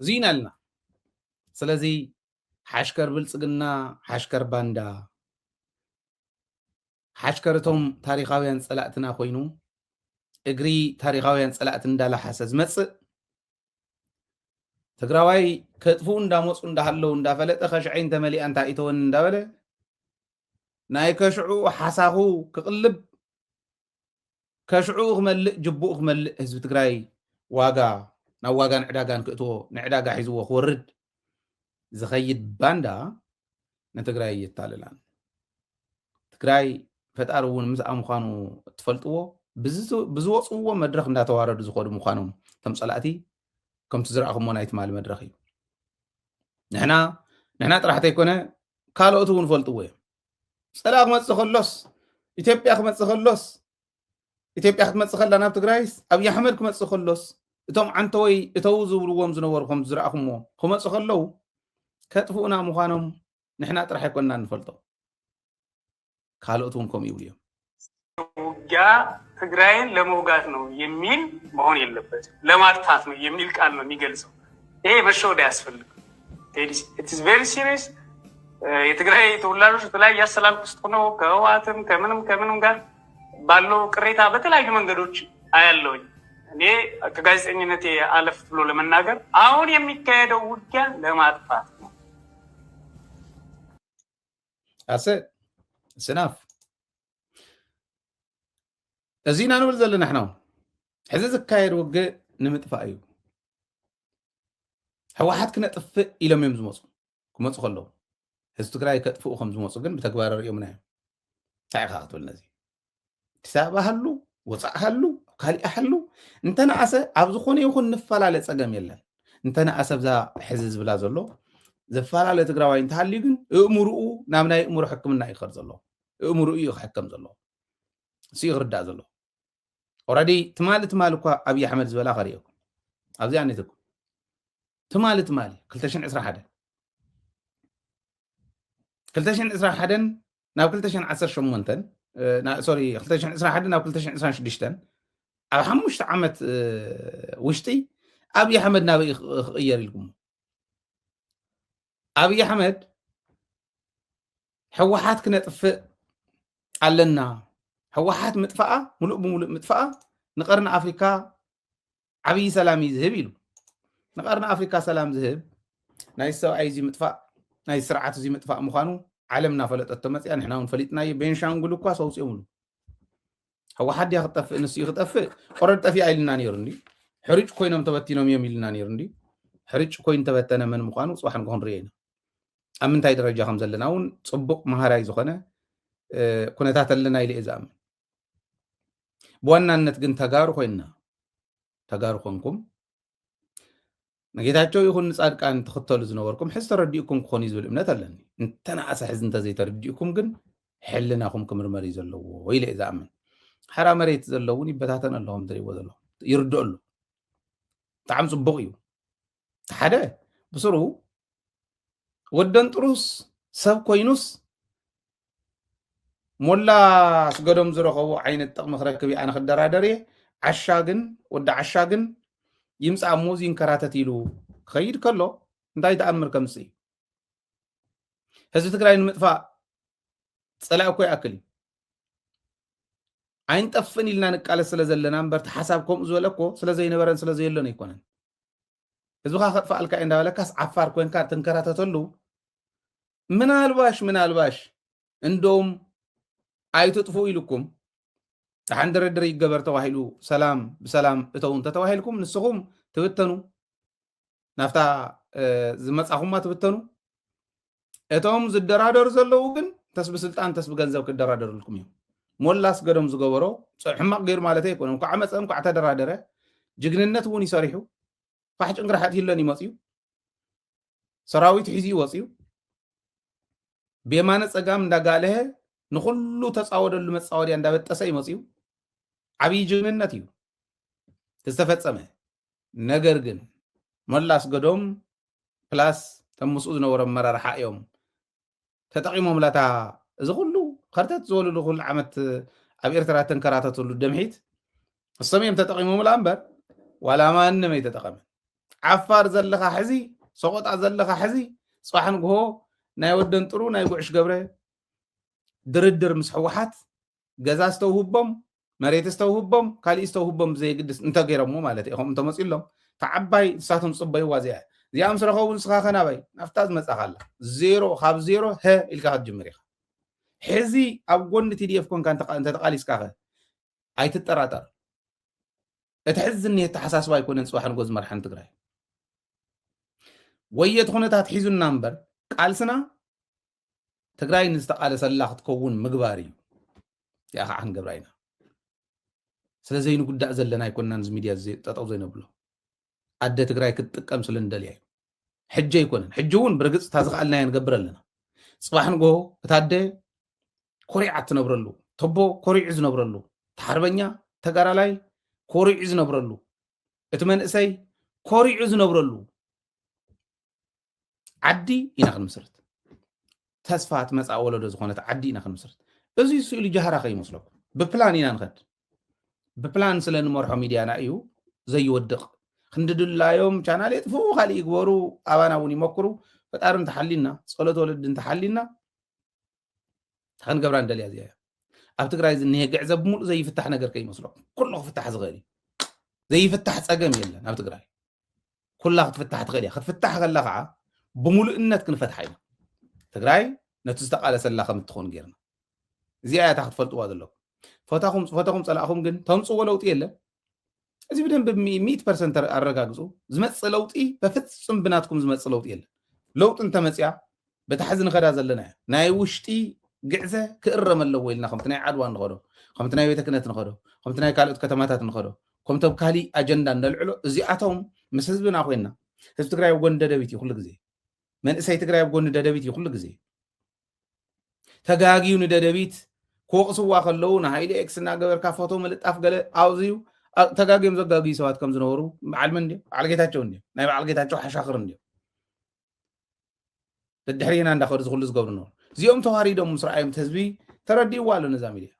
ዚና ኣለና ስለዚ ሓሽከር ብልፅግና ሓሽከር ባንዳ ሓሽከርቶም ታሪኻውያን ፀላእትና ኮይኑ እግሪ ታሪኻውያን ፀላእት እንዳላሓሰ ዝመፅእ ትግራዋይ ከጥፉ እንዳመፁ እንዳሃለዉ እንዳፈለጠ ከሽዐይ እንተመሊኣ እንታይ ኢተወን እንዳበለ ናይ ከሽዑ ሓሳኹ ክቕልብ ከሽዑ ክመልእ ጅቡኡ ክመልእ ህዝቢ ትግራይ ዋጋ ናብ ዋጋ ንዕዳጋ ንክእትዎ ንዕዳጋ ሒዝዎ ክወርድ ዝኸይድ ባንዳ ንትግራይ እየታልላን ትግራይ ፈጣሪ እውን ምስ ምዃኑ ትፈልጥዎ ብዝወፅዎ መድረክ እንዳተዋረዱ ዝኸዱ ምዃኖም ከም ፀላእቲ ከምቲ ዝረኣኹሞ ናይ ትማሊ መድረክ እዩ ንሕና ጥራሕቲ ኣይኮነ ካልኦት እውን ፈልጥዎ እዮም ፀላ ክመፅእ ከሎስ ኢትዮጵያ ክመፅእ ከሎስ ኢትዮጵያ ክትመፅእ ከላ ናብ ትግራይስ ኣብይ ኣሕመድ ክመፅእ ከሎስ እቶም ዓንተወይ እተው ዝብልዎም ዝነበሩ ከም ዝረኣኹሞ ክመፅእ ከለዉ ከጥፉኡና ምዃኖም ንሕና ጥራሕ ኣይኮንና ንፈልጦ ካልኦት እውን ከምኡ ይብሉ እዮም ውጊያ ትግራይን ለመውጋት ነው የሚል መሆን የለበት ለማጥፋት ነው የሚል ቃል ነው የሚገልጸው ይሄ መሸወድ አያስፈልግም it is very serious የትግራይ ተወላጆች በተለያየ አሰላም ውስጥ ሆነው ከህወሓትም ከምንም ጋር ባለው ቅሬታ በተለያዩ መንገዶች አያለውኝ እኔ ከጋዜጠኝነቴ አለፍ ብሎ ለመናገር አሁን የሚካሄደው ውጊያ ለማጥፋት ነው ስናፍ እዚና ንብል ዘለና ሕና ሕዚ ዝካየድ ውግእ ንምጥፋእ እዩ ህወሓት ክነጥፍእ ኢሎም እዮም ዝመፁ ክመፁ ከለዉ ህዝቢ ትግራይ ከጥፍኡ ከም ዝመፁ ግን ብተግባር ሪኦምና እዮም እንታይ ኢኻ ክትብል ነዚ ኣዲስ ኣበባ ሃሉ ወፃእ ሃሉ ካሊእ ሃሉ እንተነኣሰ ኣብ ዝኾነ ይኹን ንፈላለ ፀገም የለን እንተነኣሰ ብዛ ሕዚ ዝብላ ዘሎ ዘፈላለ ትግራዋይ እንተሃልዩ ግን እእምርኡ ናብ ናይ እእምሮ ሕክምና ይኸድ ዘሎ እእምርኡ እዩ ክሕከም ዘሎ እሱ ይኽርዳእ ዘሎ ኦረዲ ትማሊ እኳ ኣብይ ኣሕመድ ዝበላ ኸሪአኩም ኣብዚኣ ነትኩም ትማሊ 2021 ናብ 2018 ሶሪ 2021 ናብ 2026 ኣብ 5 ዓመት ውሽጢ ኣብይ ኣሕመድ ናበይ ክቕየር ኢልኩም ኣብይ ኣሕመድ ሕወሓት ክነጥፍእ ኣለና ሕወሓት ምጥፋኣ ሙሉእ ብሙሉእ ምጥፋኣ ንቀርኒ ኣፍሪካ ዓብይ ሰላም ይዝህብ ኢሉ ንቀርኒ ኣፍሪካ ሰላም ዝህብ ናይ ሰብኣይ እዚ ምጥፋእ ናይ ስርዓት እዚ ምጥፋእ ምዃኑ ዓለምና ፈለጠቶ መፅያ ንሕና እውን ፈሊጥናዮ ቤንሻንጉል እኳ ሰውፅኦም ኢሉ ሕወሓት ድያ ክጠፍእ ንስኡ ክጠፍእ ቆረድ ጠፊኣ ኢልና ነይሩ እንዲ ሕርጭ ኮይኖም ተበቲኖም እዮም ኢልና ነይሩ እንዲ ሕርጭ ኮይኑ ተበተነ መን ምዃኑ ፅባሕ ንክንሪኦ ኢና ኣብ ምንታይ ደረጃ ከም ዘለና እውን ፅቡቅ መሃራይ ዝኾነ ኩነታት ኣለና ኢለ እየ ዝኣምን ብዋናነት ግን ተጋሩ ኮንኩም ነጌታቸው ይኹን ንፃድቃን ትኽተሉ ዝነበርኩም ሕዚ ተረዲእኩም ክኾኑ ዝብል እምነት ኣለኒ እንተነኣሰ ሕዚ እንተዘይተረዲእኩም ግን ሕልናኹም ክምርመር እዩ ዘለዎ ኢለ እየ ዝኣምን ሓራ መሬት ዘለውን ይበታተን ኣለኹም ትሪእዎ ዘለኹም ይርድኦ ኣሎ ብጣዕሚ ፅቡቕ እዩ ሓደ ብስሩ ወደን ጥሩስ ሰብ ኮይኑስ ሞላ ስገዶም ዝረኸቡ ዓይነት ጥቕሚ ክረክብ ኣነ ክደራደር እየ ዓሻግን ወዲ ዓሻግን ይምፃእ ሙዝ ይንከራተት ኢሉ ክኸይድ ከሎ እንታይ ተኣምር ከምስ እዩ ህዝቢ ትግራይ ንምጥፋእ ፀላእ እኮ ይኣክል እዩ ኣይንጠፍን ኢልና ንቃለስ ስለ ዘለና እምበርቲ ሓሳብ ከምኡ ዝበለ እኮ ስለዘይነበረን ስለዘየሎን ኣይኮነን ህዝብኻ ከጥፋኣልካ እዩ እንዳበለካስ ዓፋር ኮንካ ትንከራተተሉ ምናልባሽ እንደውም ኣይትጥፉ ኢልኩም ድሓን ድርድር ይገበር ተባሂሉ ሰላም ብሰላም እተውን ተተባሂልኩም ንስኹም ትብተኑ ናፍታ ዝመፃኹማ ትብተኑ እቶም ዝደራደሩ ዘለዉ ግን ተስቢ ስልጣን ተስቢ ገንዘብ ክደራደሩልኩም እዮም ሞላስ ገዶም ዝገበሮ ሕማቅ ገይሩ ማለት ኣይኮነም ኳዕ መፀም ኳዕ ተደራደረ ጅግንነት እውን ይሰሪሑ ፋሕ ጭንግራ ሓትሂለን ይመፅዩ ሰራዊት ሒዙ ይወፅዩ ብየማነ ፀጋም እንዳጋለሀ ንኩሉ ተፃወደሉ መፃወድያ እንዳበጠሰ ይመፅዩ ዓብይ ጅግንነት እዩ ዝተፈፀመ ነገር ግን ሞላስ ገዶም ፕላስ ተምስኡ ዝነበሮ መራርሓ እዮም ተጠቂሞም ላታ እዚ ኩሉ ከርተት ዝበልሉ ኩሉ ዓመት ኣብ ኤርትራ ተንከራተትሉ ደምሒት እሶም ተጠቂሞም ላ እምበር ዋላ ማንም ኣይተጠቐመ ዓፋር ዘለኻ ሕዚ ሰቆጣ ዘለኻ ሕዚ ፅባሕ ንግሆ ናይ ወደን ጥሩ ናይ ጉዕሽ ገብረ ድርድር ምስ ሕወሓት ገዛ ዝተውህቦም መሬት ዝተውህቦም ካልእ ዝተውህቦም ብዘይግድስ እንተገይሮሞ ማለት እዩ ከም እንተመፂሎም ተዓባይ ንሳቶም ፅበይዋ እዚኣ እዚኣ ምስ ረኸቡ ንስኻ ኸናባይ ናፍታ ዝመፃኻ ኣላ ዜሮ ካብ ዜሮ ሀ ኢልካ ክትጅምር ኢኻ ሕዚ ኣብ ጎኒ ቲዲኤፍ ኮንካ እንተተቃሊስካ ኸ ኣይትጠራጠር እቲ ሕዚ ዝኒሄ ተሓሳስባ ኣይኮነን ፅባሕ ንጎ ዝመርሐን ትግራይ ወየት ኩነታት ሒዙና እምበር ቃልስና ትግራይ ንዝተቃለሰላ ክትከውን ምግባር እዩ ያ ከዓ ክንገብራ ኢና ስለዘይንጉዳእ ዘለና ኣይኮንናን እዚ ሚድያ ጠጠው ዘይነብሎ ኣደ ትግራይ ክትጥቀም ስለ እንደልያ እዩ ሕጂ ኣይኮነን ሕጂ እውን ብርግፅ እታ ዝኽኣልናዮ ንገብር ኣለና ፅባሕ ንጎ እታ ኣደ ኮሪዓ ትነብረሉ ተቦ ኮሪዑ ዝነብረሉ ተሓርበኛ ተጋራላይ ኮሪዑ ዝነብረሉ እቲ መንእሰይ ኮሪዑ ዝነብረሉ ዓዲ ኢና ክንምስርት ተስፋ ትመፃእ ወለዶ ዝኾነት ዓዲ ኢና ክንምስርት እዚ ስእሉ ጃሃራ ከይመስለኩም ብፕላን ኢና ንኸድ ብፕላን ስለ ንመርሖ ሚድያና እዩ ዘይወድቕ ክንድድላዮም ቻናል የጥፉ ካልእ ይግበሩ ኣባና እውን ይመክሩ ፈጣሪ እንተሓሊና ፀሎት ወለዲ እንተሓሊና ክንገብራ እንደልያ እዚኣ ኣብ ትግራይ ዝኒሄ ግዕዘብ ብምሉእ ዘይፍታሕ ነገር ከይመስለኩም ኩሉ ክፍታሕ ዝኽእል እዩ ዘይፍታሕ ፀገም የለን ኣብ ትግራይ ኩላ ክትፍታሕ ትኽእል እያ ክትፍታሕ ከላ ከዓ ብምሉእነት ክንፈትሓ ኢና ትግራይ ነቲ ዝተቃለሰላ ከም እትኾን ጌርና እዚኣ እታ ክትፈልጥዋ ዘለኩም ፈተኹም ፀላእኹም ግን ተምፅዎ ለውጢ የለን እዚ ብደንብ 100% ኣረጋግፁ ዝመፅእ ለውጢ በፍፁም ብናትኩም ዝመፅእ ለውጢ የለን ለውጢ እንተመፅያ በታሕዚ ንኸዳ ዘለና እያ ናይ ውሽጢ ግዕዘ ክእረም ኣለዎ ኢልና ከምቲ ናይ ዓድዋ ንኸዶ ከምቲ ናይ ቤተ ክህነት ንኸዶ ከምቲ ናይ ካልኦት ከተማታት ንኸዶ ከምቶም ካሊእ ኣጀንዳ ነልዕሎ እዚኣቶም ምስ ህዝብና ኮይና ህዝቢ ትግራይ ኣብ ጎኒ ደደቢት እዩ ኩሉ ግዜ መንእሰይ ትግራይ ኣብ ጎኒ ደደቢት እዩ ኩሉ ግዜ ተጋጊዩ ንደደቢት ክወቕስዋ ከለዉ ንሃይሊ ኤክስ እናገበርካ ፎቶ ምልጣፍ ገለ ኣውዝዩ ተጋጊዮም ዘጋግዩ ሰባት ከም ዝነበሩ በዓል መን እንድዮም በዓል ጌታቸው እንድዮም ናይ በዓል ጌታቸው ሓሻኽር እንድዮም ደድሕሪና እንዳኸዱ ዝኩሉ ዝገብሩ ነበሩ እዚኦም ተዋሪዶም ምስ ረኣዮም ህዝቢ ተረዲእዋ ኣሎ ነዛ ሚድያ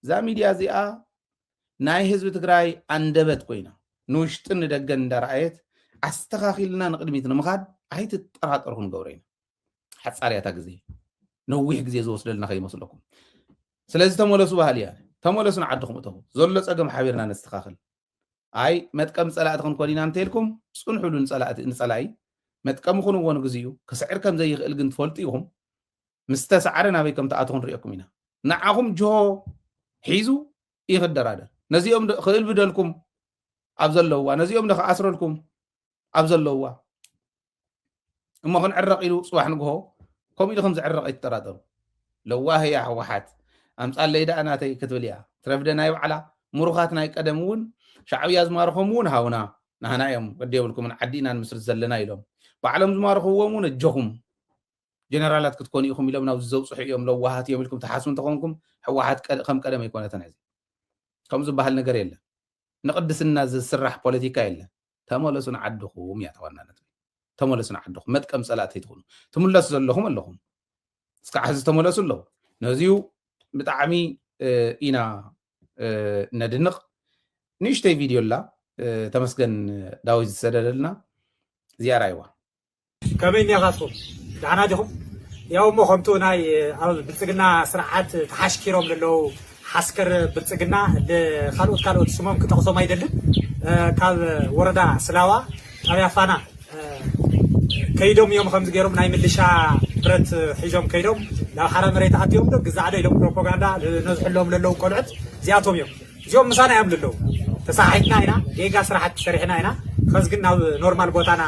እዛ ሚድያ እዚኣ ናይ ህዝቢ ትግራይ ኣንደበት ኮይና ንውሽጥን ንደገን እንዳረኣየት ኣስተኻኺልና ንቅድሚት ንምኻድ ኣይትጠራጠርኩ ንገብሮ ኢና ሓፃርያታ ግዜ ነዊሕ ግዜ ዝወስደልና ከይመስለኩም ስለዚ ተመለሱ ባህል እያ ተመለሱ ንዓድኹም እተኹ ዘሎ ፀገም ሓቢርና ነስተኻኽል ኣይ መጥቀም ፀላእቲ ክንኮን ኢና እንተኢልኩም ፅንሑሉ ንፀላኢ መጥቀም ክንዎ ንግዚኡ ክስዕር ከም ዘይኽእል ግን ትፈልጡ ኢኹም ምስ ተሰዓረ ናበይ ከም ተኣትኹ ንሪአኩም ኢና ንዓኹም ጅሆ ሒዙ ይኽደራደር ነዚኦም ክእል ብደልኩም ኣብ ዘለውዋ ነዚኦም ክኣስረልኩም ኣብ ዘለውዋ እሞ ክንዕረቕ ኢሉ ፅባሕ ንግሆ ከምኡ ኢሉ ከም ዝዕረቕ ኣይትጠራጠሩ ለዋህያ ሕወሓት ኣምፃለይ ዳ እናተይ ክትብል እያ ትረፍደ ናይ ባዕላ ሙሩኻት ናይ ቀደም እውን ሻዕብያ ዝማርኾም እውን ሃውና ናህና እዮም ቅዲ የብልኩምን ዓዲ ኢና ንምስርት ዘለና ኢሎም ባዕሎም ዝማርኽዎም እውን እጀኹም ጀነራላት ክትኮኑ ኢኹም ኢሎም ናብ ዘውፅሑ እዮም ለዋሃት እዮም ኢልኩም ተሓስቡ እንተኾንኩም ሕወሓት ከም ቀደም ኣይኮነተን ሕዚ ከምኡ ዝበሃል ነገር የለን ንቅድስና ዝስራሕ ፖለቲካ የለን ተመለሱ ንዓድኹም እያ ተዋናነት ተመለሱ ንዓድኹም መጥቀም ፀላእቲ ኣይትኾኑ ትምለሱ ዘለኹም ኣለኹም እስካዕ ሕዚ ተመለሱ ኣለዉ ነዚኡ ብጣዕሚ ኢና ነድንቕ ንእሽተይ ቪድዮ ኣላ ተመስገን ዳዊት ዝሰደደልና እዚኣ ራይዋ ከመይ ኒኻትኩም ደሕና ዲኹም ያው እሞ ከምቱ ናይ ኣብ ብልፅግና ስርዓት ተሓሽኪሮም ዘለዉ ሓስከር ብልፅግና ካልኦት ስሞም ክጠቕሶም ኣይደልን ካብ ወረዳ ስላዋ ጣብያ ፋና ከይዶም እዮም ከምዚ ገይሮም ናይ ምልሻ ብረት ሒዞም ከይዶም ናብ ሓረ መሬት ኣትዮም ዶ ግዛዕዶ ኢሎም ፕሮፓጋንዳ ነዝሕሎም ዘለዉ ቆልዑት እዚኣቶም እዮም እዚኦም ምሳና እዮም ዘለዉ ተሳሒትና ኢና ጌጋ ስራሕቲ ሰሪሕና ኢና ከዚ ግን ናብ ኖርማል ቦታና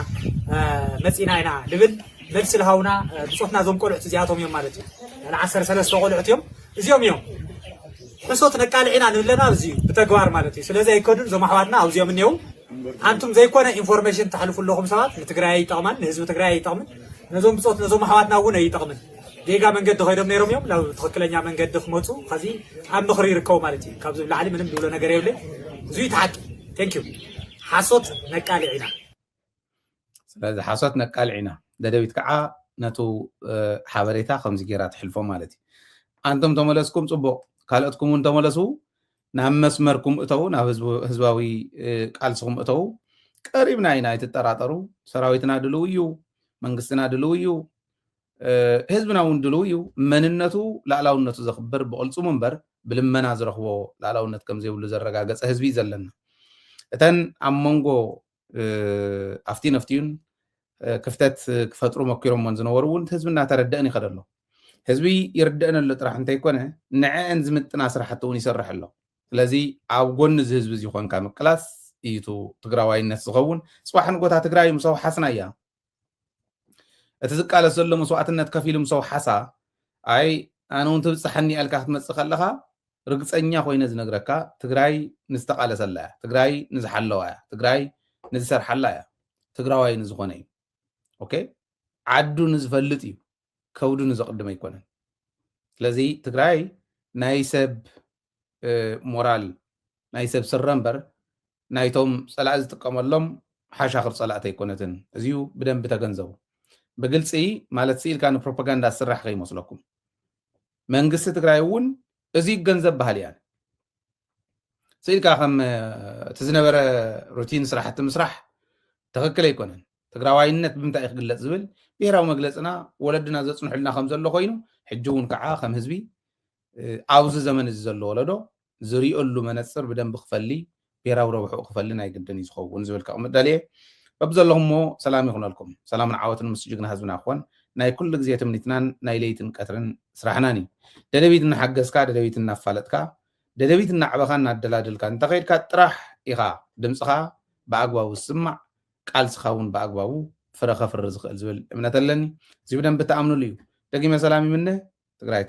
መፂና ኢና ልብል መልሲ ልሃውና ብፆትና እዞም ቆልዑት እዚኣቶም እዮም ማለት እዩ ን13 ቆልዑት እዮም እዚኦም እዮም ሕሶት ነቃልዕ ኢና ንብለና እዚዩ ብተግባር ማለት እዩ ስለዚ ኣይከዱን እዞም ኣሕዋትና ኣብዚኦም እኒአው አንቱም ዘይኮነ ኢንፎርሜሽን ተሕልፉ ኣለኹም ሰባት ንትግራይ ይጠቕመን ንህዝቢ ትግራይ ይጠቕምን ነዞም ብፆት ነዞም ኣሕዋትና እውን ኣይጠቕምን ጌጋ መንገዲ ኸይዶም ነይሮም እዮም ናብ ትኽክለኛ መንገዲ ክመፁ ከዚ ኣብ ምኽሪ ይርከቡ ማለት እዩ ካብዚ ብላዕሊ ምንም ዝብሎ ነገር የብልን እዙይ ተሓቂ ቴንክ ዩ ሓሶት ነቃልዕ ኢና ስለዚ ሓሶት ነቃልዕ ኢና ደደቢት ከዓ ነቱ ሓበሬታ ከምዚ ጌራ ትሕልፎ ማለት እዩ አንቱም ተመለስኩም ፅቡቅ ካልኦትኩም እውን ተመለሱ ናብ መስመርኩም እተው ናብ ህዝባዊ ቃልስኩም እተው ቀሪብና ኢና ይትጠራጠሩ ሰራዊትና ድልው እዩ መንግስትና ድልው እዩ ህዝብና እውን ድልው እዩ መንነቱ ላዕላውነቱ ዘኽብር ብቕልፁም እምበር ብልመና ዝረኽቦ ላዕላውነት ከም ዘይብሉ ዘረጋገፀ ህዝቢ ዘለና እተን ኣብ መንጎ ኣፍቲ ነፍቲዩን ክፍተት ክፈጥሩ መኪሮም ዝነበሩ እውን ህዝቢ እናተረድአን ይኸደ ኣሎ ህዝቢ ይርድአን ኣሎ ጥራሕ እንተይኮነ ንዕአን ዝምጥና ስራሕቲ እውን ይሰርሕ ኣሎ ስለዚ ኣብ ጎኒ እዚ ህዝቢ እዚ ኮንካ ምቅላስ እዩቱ ትግራዋይነት ዝኸውን ፅባሕ ንጎታ ትግራይ ምሰው ሓስና እያ እቲ ዝቃለስ ዘሎ መስዋዕትነት ከፊሉ ምሰው ሓሳ ኣይ ኣነ እውን ትብፅሐኒ ኣልካ ክትመፅእ ከለኻ ርግፀኛ ኮይነ ዝነግረካ ትግራይ ንዝተቃለሰላ እያ ትግራይ ንዝሓለዋ እያ ትግራይ ንዝሰርሓላ እያ ትግራዋይ ንዝኾነ እዩ ኦኬ ዓዱ ንዝፈልጥ እዩ ከውዱ ንዘቕድመ ኣይኮነን ስለዚ ትግራይ ናይ ሰብ ሞራል ናይ ሰብ ስረ እምበር ናይቶም ፀላእ ዝጥቀመሎም ሓሻኽር ፀላእት ኣይኮነትን እዚዩ ብደንቢ ተገንዘቡ ብግልፂ ማለት ስኢልካ ንፕሮፓጋንዳ ዝስራሕ ከይመስለኩም መንግስቲ ትግራይ እውን እዚ ገንዘብ ባህል እያ ስኢልካ ከም እቲ ዝነበረ ሩቲን ስራሕቲ ምስራሕ ትኽክል ኣይኮነን ትግራዋይነት ብምንታይ ክግለፅ ዝብል ብሄራዊ መግለፅና ወለድና ዘፅንሑልና ከም ዘሎ ኮይኑ ሕጂ እውን ከዓ ከም ህዝቢ ኣብዚ ዘመን እዚ ዘሎ ወለዶ ዝሪኦሉ መነፅር ብደንቢ ክፈሊ ብሄራዊ ረብሕኡ ክፈሊ ናይ ግድን እዩ ዝኸውን ዝብል ከቕምደልየ በብዘለኹም ሞ ሰላም ይኹነልኩም ሰላምን ዓወትን ምስ ጅግና ህዝብና ክኾን ናይ ኩሉ ግዜ ትምኒትናን ናይ ለይትን ቀትርን ስራሕናን እዩ ደደቢት እናሓገዝካ ደደቢት እናፋለጥካ ደደቢት እናዕበኻ እናደላድልካ እንተኸይድካ ጥራሕ ኢኻ ድምፅኻ ብኣግባቡ ዝስማዕ ቃልስኻ እውን ብኣግባቡ ፍረ ከፍሪ ዝኽእል ዝብል እምነት ኣለኒ እዚ ብደንቢ ተኣምኑሉ እዩ ደጊመ ሰላም ይምነ ትግራይ